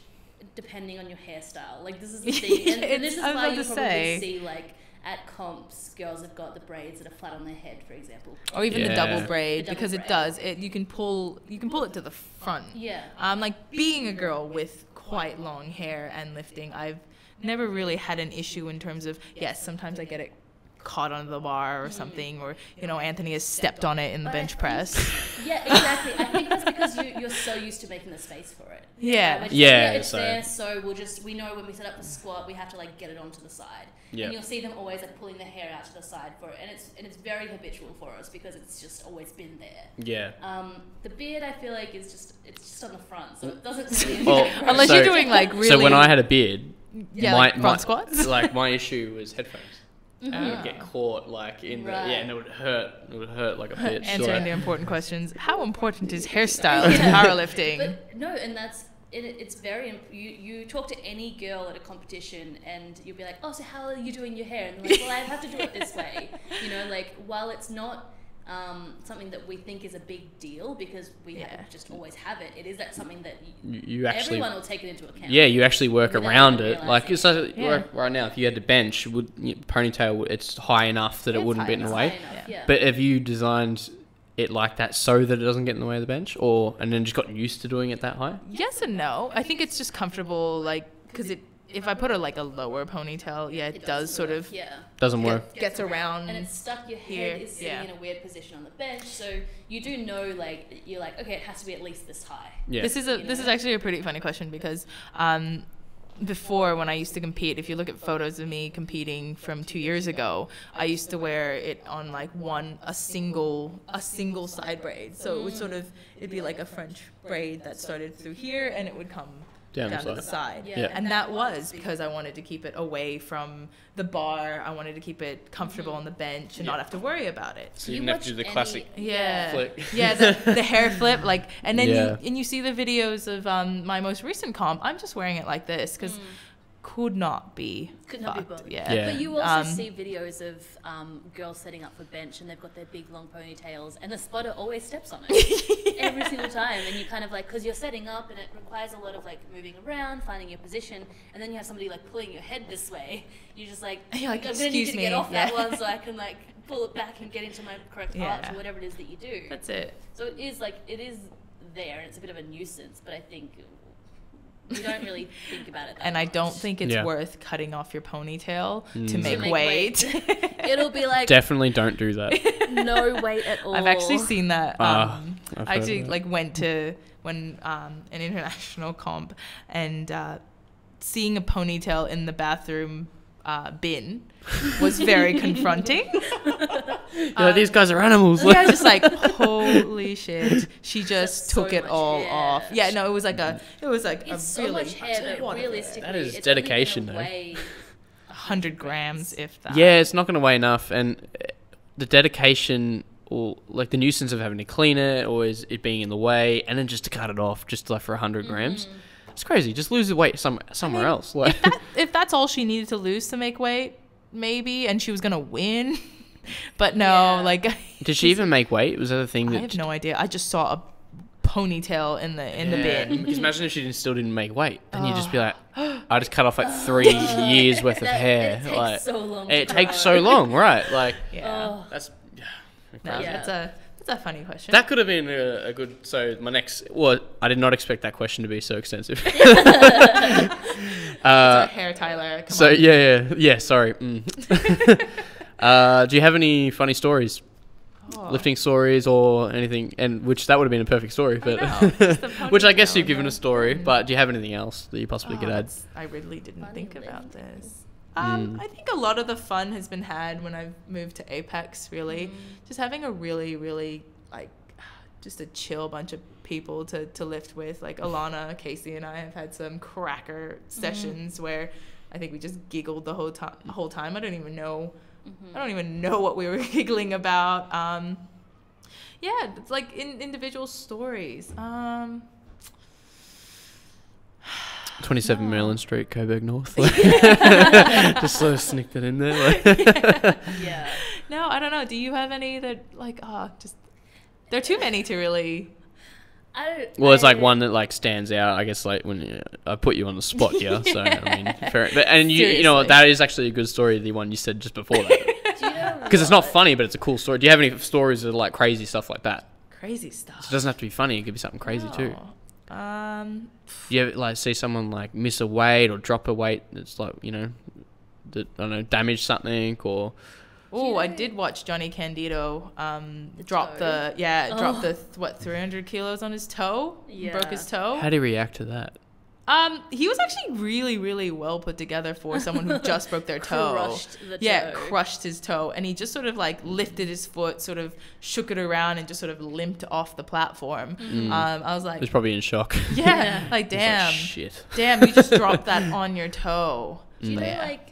depending on your hairstyle. Like, this is the thing, and this is why you probably see, like, at comps, girls have got the braids that are flat on their head, for example, or even the double braid, double because braid. it does. You can pull it to the front. Yeah. Like, being a girl with quite long hair and lifting, I've never really had an issue in terms of, yes, sometimes I get it caught on the bar or something, or Anthony has stepped on it in the bench press. Yeah, exactly. I think that's because you're so used to making the space for it. Yeah. It's there, so we know when we set up the squat, we have to, like, get it onto the side. Yeah. And you'll see them always, like, pulling the hair out to the side for it, and it's very habitual for us because it's just always been there. Yeah. The beard, I feel like, it's just on the front, so it doesn't really Unless you're doing, like, really... So when I had a beard, like front squats? Like, my issue was headphones. It would get caught, like, in and it would hurt. It would hurt like a bitch. Answering the important questions. How important is hairstyle to powerlifting? But no, and it's very... You talk to any girl at a competition and you'll be like, oh, so how are you doing your hair? And they're like, well, I have to do it this way. Like, while it's not something that we think is a big deal because we just always have it, it is something that you actually... everyone will take it into account. Yeah, you actually work around it. Like, it's Yeah. right now, if you had to bench, ponytail, it's high enough that it wouldn't get in the way. Yeah. But have you designed it like that so that it doesn't get in the way of the bench, and then just got used to doing it that high? Yes and no. I think it's just comfortable, like, because if I put a lower ponytail, it does sort of Doesn't work. gets around, and it's stuck. Your head is sitting in a weird position on the bench, so you do know, like, you're like, okay, it has to be at least this high. Yeah. This is actually a pretty funny question, because before, when I used to compete, if you look at photos of me competing from 2 years ago, I used to wear it on, like, a single side braid. So it would it'd be like a French braid that started through here, and it would come down to the the side. side. Yeah. And that was because I wanted to keep it away from the bar. I wanted to keep it comfortable on the bench and not have to worry about it. So you didn't have to do the classic flip. Yeah, the hair flip, like, and then Yeah. you see the videos of my most recent comp. I'm just wearing it like this because could not be fucked. bothered. Yeah. But you also see videos of girls setting up for bench and they've got their big long ponytails and the spotter always steps on it every single time, and you kind of like, because you're setting up and it requires a lot of like moving around, finding your position, and then you have somebody like pulling your head this way. You're just like, You're like, I'm gonna need you to get off that yeah. one so I can like pull it back and get into my correct arch or whatever it is that you do. That's it. So it is there, and it's a bit of a nuisance, but I think we don't really think about it that And I much. don't think it's worth cutting off your ponytail to To make make weight. It'll be like Definitely don't do that. no weight at all. I've actually seen that. I've I heard actually of that. like went to an international comp and seeing a ponytail in the bathroom bin was very confronting. These guys are animals. Yeah, just like holy shit. She just That's so took it much all hair. off. Yeah, no, it was like a It's so really much hair, but realistically, That is it's dedication, only though. gonna weigh 100 grams if that. Yeah, it's not going to weigh enough, and the dedication or like the nuisance of having to clean it, or is it being in the way, and then just to cut it off just like for 100 grams. It's crazy. Just lose the weight somewhere else. Like, If that's all she needed to lose to make weight, maybe, and she was gonna win. But no, like did she even make weight? Was that a thing? I That have no idea. I just saw a ponytail in the bin. Because imagine if she still didn't make weight, then you'd just be like, I just cut off like 3 years worth of hair. It takes Like, so long. it to takes grow. so long, right? Like, Yeah, that's no, Yeah. that's a funny question. that could have been a good. So my next, well, I did not expect that question to be so extensive. It's a hair, Tyler. Come So on. yeah. Sorry. Do you have any funny stories, lifting stories, or anything? And which that would have been a perfect story, but which I guess you've given a story. But do you have anything else that you possibly could add? I really didn't Funny think about lifting. this. I think a lot of the fun has been had when I've moved to Apex, really. Just having a really, really, like, just a chill bunch of people to lift with. Like, Alana, Casey, and I have had some cracker sessions where I think we just giggled the whole time. I don't even know what we were giggling about. Yeah, it's like individual stories. 27 Maryland Street, Coburg North. Just sort of sneak that in there. Yeah. No, I don't know. Do you have any that like just there are too many to really? Well, it's like one that like stands out. I guess like when I put you on the spot here, so I mean, fair. But and you know what, that is actually a good story. The one you said just before that, because it's not funny, but it's a cool story. Do you have any stories of like crazy stuff like that? Crazy stuff. So it doesn't have to be funny. It could be something crazy too. You ever like see someone like miss a weight or drop a weight that's like, you know, that, I don't know, damage something or... Oh, I did watch Johnny Candido drop the 300 kilos on his toe. Yeah. Broke his toe. How do you react to that? He was actually really, really well put together for someone who just broke their toe. Crushed the toe. Yeah, crushed his toe. And he just sort of like lifted his foot, sort of shook it around and just sort of limped off the platform. I was like... He was probably in shock. Yeah, like, He's damn. like, shit. Damn, you just dropped that on your toe. Do you know, Yeah. like,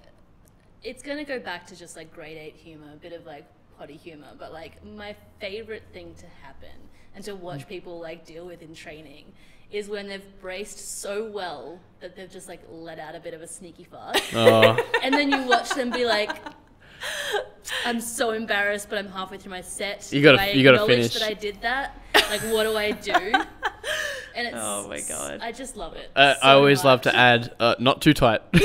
it's going to go back to just, like, grade 8 humor, a bit of, like, potty humor, but, like, my favorite thing to happen and to watch people, like, deal with in training is when they've braced so well that they've just, like, let out a bit of a sneaky fart. Oh. And then you watch them be like, I'm so embarrassed, but I'm halfway through my set. You gotta Do I finish. acknowledge that I did that? Like, what do I do? And it's, Oh my God. I just love it. I always love to add, not too tight. No,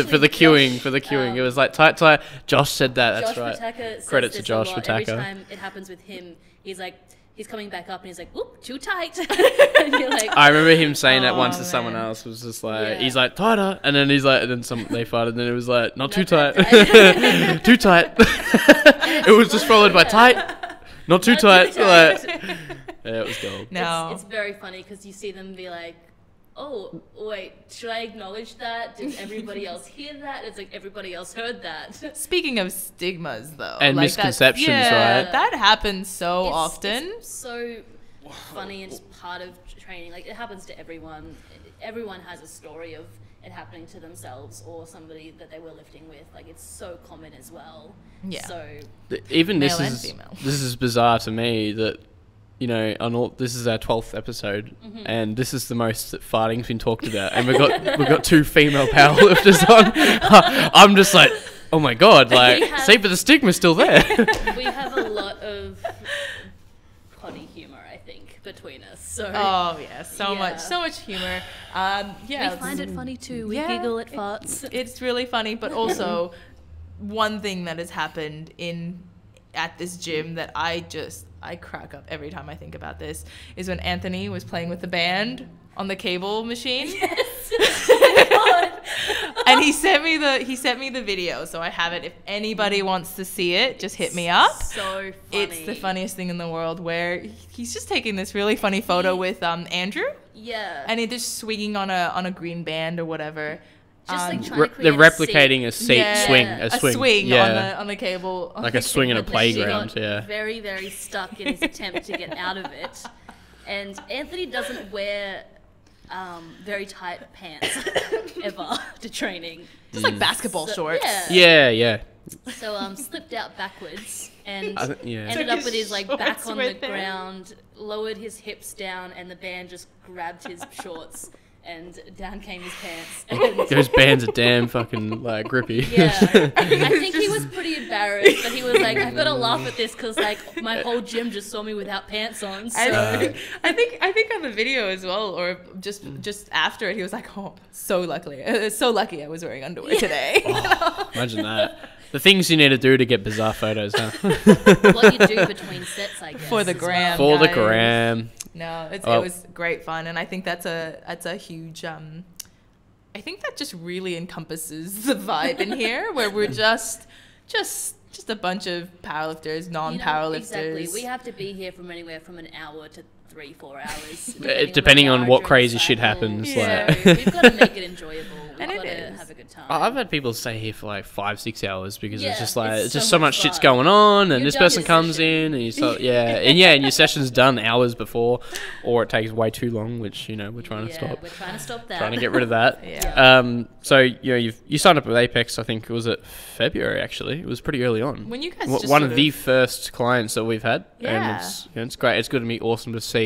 For the queuing, Josh, it was like tight. Josh said that. That's Josh right. Pataka says Credit to this Josh a lot. Every Pataka. time it happens with him, he's like, he's coming back up and he's like, "Oop, too tight." And you're like, I remember him saying that Oh, once to someone man. else. Was just like, Yeah. he's like tighter, and then he's like, and then they farted, and then it was like, not too Not tight, that too tight. It was just followed by tight, not too Not too tight. tight. Like, yeah, it was gold. No. it's very funny because you see them be like, "Oh, wait, should I acknowledge that? Did everybody else hear that?" It's like everybody else heard that. Speaking of stigmas, though, And like misconceptions, right? That happens so It's often. so funny and just part of training. Like, it happens to everyone. Everyone has a story of it happening to themselves or somebody that they were lifting with. Like, it's so common as well. Yeah. So Even Male and female. this is bizarre to me that, you know, this is our 12th episode, and this is the most that farting's been talked about, and we've got 2 female powerlifters on. I'm just like, oh my god, like, see, but the stigma's still there. we have a lot of potty humor, I think, between us. So Oh yeah, so much humor. Yeah, we find it funny too. We Yeah. giggle at farts. It's really funny, but also one thing that has happened at this gym that I crack up every time I think about this is when Anthony was playing with the band on the cable machine. Yes. And he sent me the video, so I have it. If anybody wants to see it, just hit me up. So funny. It's the funniest thing in the world, where he's just taking this really funny photo with Andrew, Yeah. and he's just swinging on a green band or whatever. Just like trying to create They're replicating a seat Yeah. swing, Yeah. a swing, swing yeah, on the cable, like a swing in a But playground, he got yeah. very, very stuck in his attempt to get out of it. And Anthony doesn't wear very tight pants ever to training. just like basketball shorts. Yeah. So slipped out backwards and Yeah. ended up with his like back Shorts on the with him. ground, lowered his hips down, and the band just grabbed his shorts. And down came his pants. And Those bands are damn fucking like grippy. yeah, I think he was pretty embarrassed, but he was like, "I've got to laugh at this because like my whole gym just saw me without pants on." So I think on the video as well, or just after it, he was like, "Oh, so lucky I was wearing underwear today." Imagine that. The things you need to do to get bizarre photos, huh? what you do between sets, I guess, For the as well. gram. For the guys. gram. No, it Oh. was great fun, and I think that's a huge. I think that just really encompasses the vibe in here, where we're just a bunch of powerlifters, non-powerlifters. Exactly. We have to be here from anywhere from an hour to 3-4 hours. Depending where on we are what during crazy the shit cycle. happens, Yeah. like. So we've got to make it enjoyable. We've And it got to is. have a good time. I've had people stay here for like 5-6 hours because Yeah, it's just like it's just so so much much shit's fun. going on, and You're this done person your comes session. in, and you start, and your session's done hours before, or it takes way too long, which we're trying to stop, We're trying to stop that. trying to get rid of that. Yeah. So you signed up with Apex. I think it was at February. Actually, it was pretty early on. When you guys One just of sort the first clients that we've had, Yeah. and it's great. It's good to be awesome to see.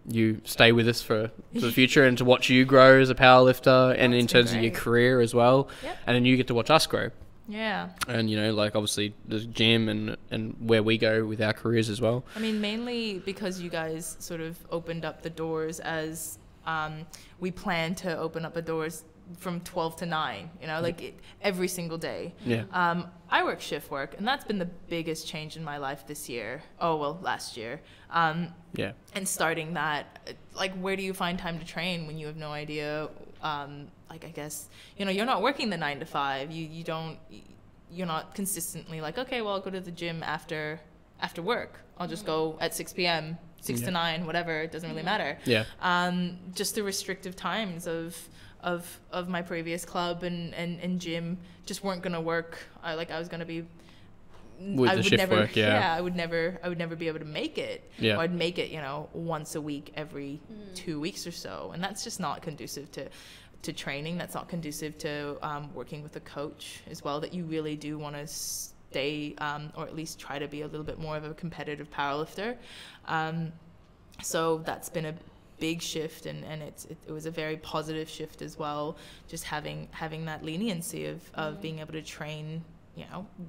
You stay with us for the future and to watch you grow as a powerlifter, and in That's been terms of your great. career as well. Yep. And then you get to watch us grow. Yeah. And like obviously the gym and where we go with our careers as well. I mean, mainly because you guys sort of opened up the doors as we plan to open up the doors from 12 to 9, every single day. Yeah. I work shift work, and that's been the biggest change in my life this year. Last year. Yeah. And starting that, like, where do you find time to train when you have no idea? I guess, you're not working the 9 to 5. You're not consistently like, okay, well, I'll go to the gym after work. I'll just go at 6 p.m., 6 to 9, whatever. It doesn't really matter. Yeah. Just the restrictive times of my previous club and gym just weren't going to work. I was going to be With the shift work, yeah. I would never be able to make it. Yeah. Or I'd make it, once a week, every 2 weeks or so, and that's just not conducive to training. That's not conducive to working with a coach as well. That you really do want to stay, or at least try to be a little bit more of a competitive powerlifter. So that's been a big shift, and it was a very positive shift as well. Just having that leniency of being able to train,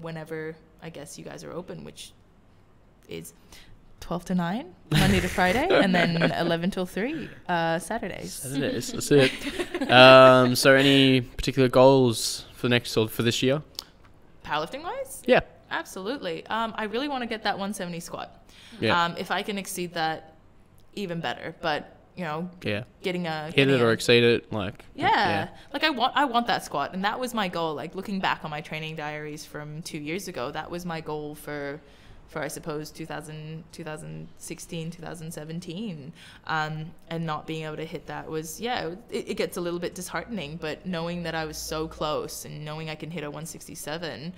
whenever I guess you guys are open, which is 12 to 9 Monday to Friday, and then 11 till 3 Saturdays. That's it. So any particular goals for this year? Powerlifting wise? Yeah. Absolutely. I really want to get that 170 squat. Yeah. If I can exceed that, even better. But getting a hit it or exceed it, like like I want that squat, and that was my goal. Like, looking back on my training diaries from 2 years ago, that was my goal for I suppose 2016, 2017, and not being able to hit that was it gets a little bit disheartening. But knowing that I was so close, and knowing I can hit a 167,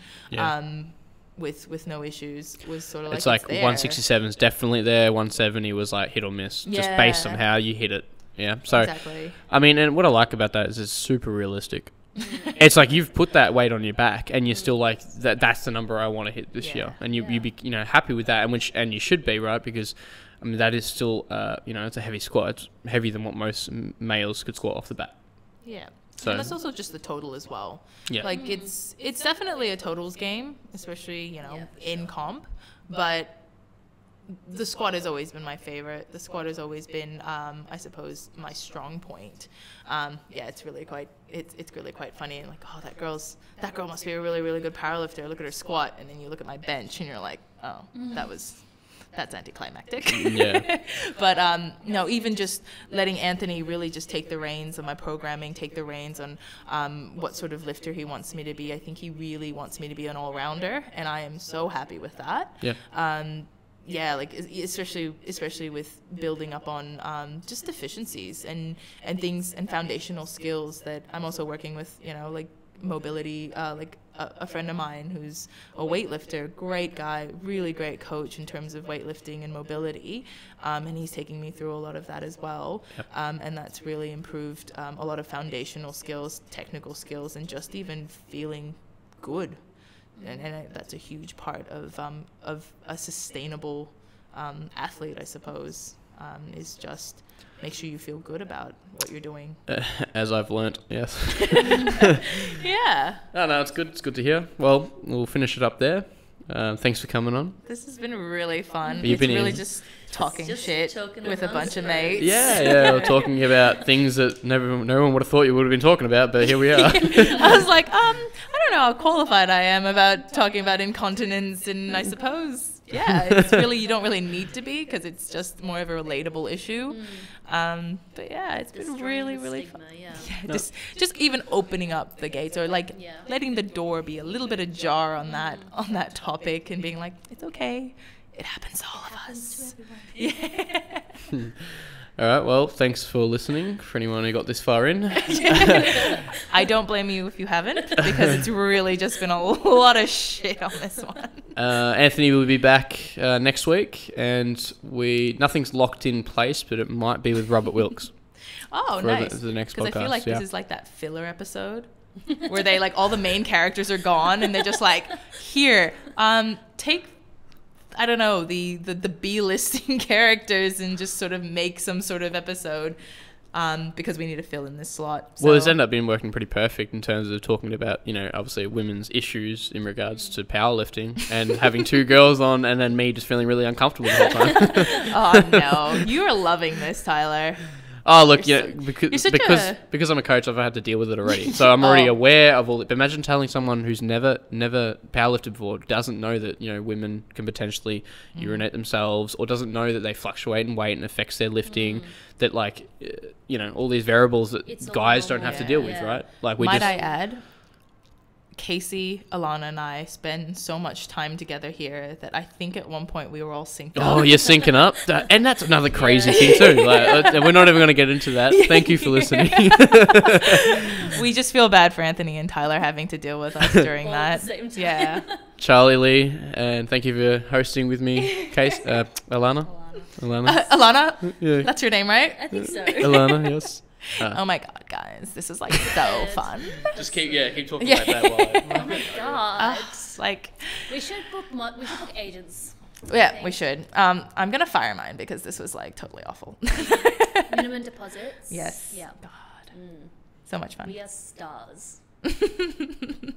with no issues was sort of like it's like there. 167 is definitely there. 170 was like hit or miss, just based on how you hit it. Yeah. So Exactly. I mean, and what I like about that is it's super realistic. It's like you've put that weight on your back, and you're still like that's the number I want to hit this year, and you be happy with that, and you should be, right? Because I mean that is still it's a heavy squat. It's heavier than what most males could squat off the bat. Yeah. So And that's also just the total as well. Yeah. Like it's definitely a totals game, especially in comp, but the squat has always been my favorite. The squat has always been, I suppose, my strong point. It's really quite funny. And like, oh, that girl must be a really, really good powerlifter. Look at her squat, and then you look at my bench, and you're like, oh, that's anticlimactic. Yeah. But no, even just letting Anthony really just take the reins on my programming, take the reins on what sort of lifter he wants me to be. I think he really wants me to be an all-rounder, and I am so happy with that. Yeah. Like especially with building up on just deficiencies and things and foundational skills that I'm also working with, like mobility, like a friend of mine who's a weightlifter, great guy, really great coach in terms of weightlifting and mobility, and he's taking me through a lot of that as well. Yep. And that's really improved a lot of foundational skills, technical skills, and just even feeling good. And that's a huge part of a sustainable athlete, I suppose, is just make sure you feel good about what you're doing. As I've learnt, yes. Yeah. No, it's good. It's good to hear. Well, we'll finish it up there. Thanks for coming on. This has been really fun. You've been really in- just talking Just shit talking with a about bunch of stories. mates. Yeah, we're talking about things that no one would have thought you would have been talking about, but here we are. I was like, I don't know how qualified I am about talking about incontinence, and I suppose, it's really, you don't really need to be, because it's just more of a relatable issue. But yeah, it's been really, really fun. Just even opening up the gates, or like letting the door be a little bit ajar on that topic, and being like, it's okay. It happens to all of us. Yeah. All right, well, thanks for listening, for anyone who got this far in. I don't blame you if you haven't, because it's really just been a lot of shit on this one. Anthony will be back next week, and nothing's locked in place, but it might be with Robert Wilks. Oh, for nice. the next podcast. Because I feel like this is like that filler episode where they like all the main characters are gone, and they're just like, here, take, I don't know, the B-listing characters and just sort of make some sort of episode, because we need to fill in this slot. So. Well, it's ended up being working pretty perfect in terms of talking about, obviously women's issues in regards to powerlifting, and having two girls on, and then me just feeling really uncomfortable the whole time. Oh, no. You are loving this, Tyler. Oh, look, because I'm a coach, I've had to deal with it already. So I'm already aware of all it. But imagine telling someone who's never powerlifted before, doesn't know that, women can potentially urinate themselves, or doesn't know that they fluctuate in weight and affects their lifting, that like, all these variables that guys don't have to deal with, right? Like Might I add, Casey, Alana, and I spend so much time together here that I think at one point we were all synced up. Oh, you're syncing up? And that's another crazy thing too. Like, we're not even going to get into that. Thank you for listening. We just feel bad for Anthony and Tyler having to deal with us during that. At the same time. Yeah. Charlie Lee, and thank you for hosting with me, Alana. Alana? Yeah. That's your name, right? I think so. Alana, yes. Oh my God, guys. This is like so fun. Just keep talking about that while Oh my god. Like, we should book agents. yeah, we should. I'm going to fire mine because this was like totally awful. Minimum deposits. Yes. Yeah. God. So much fun. We are stars.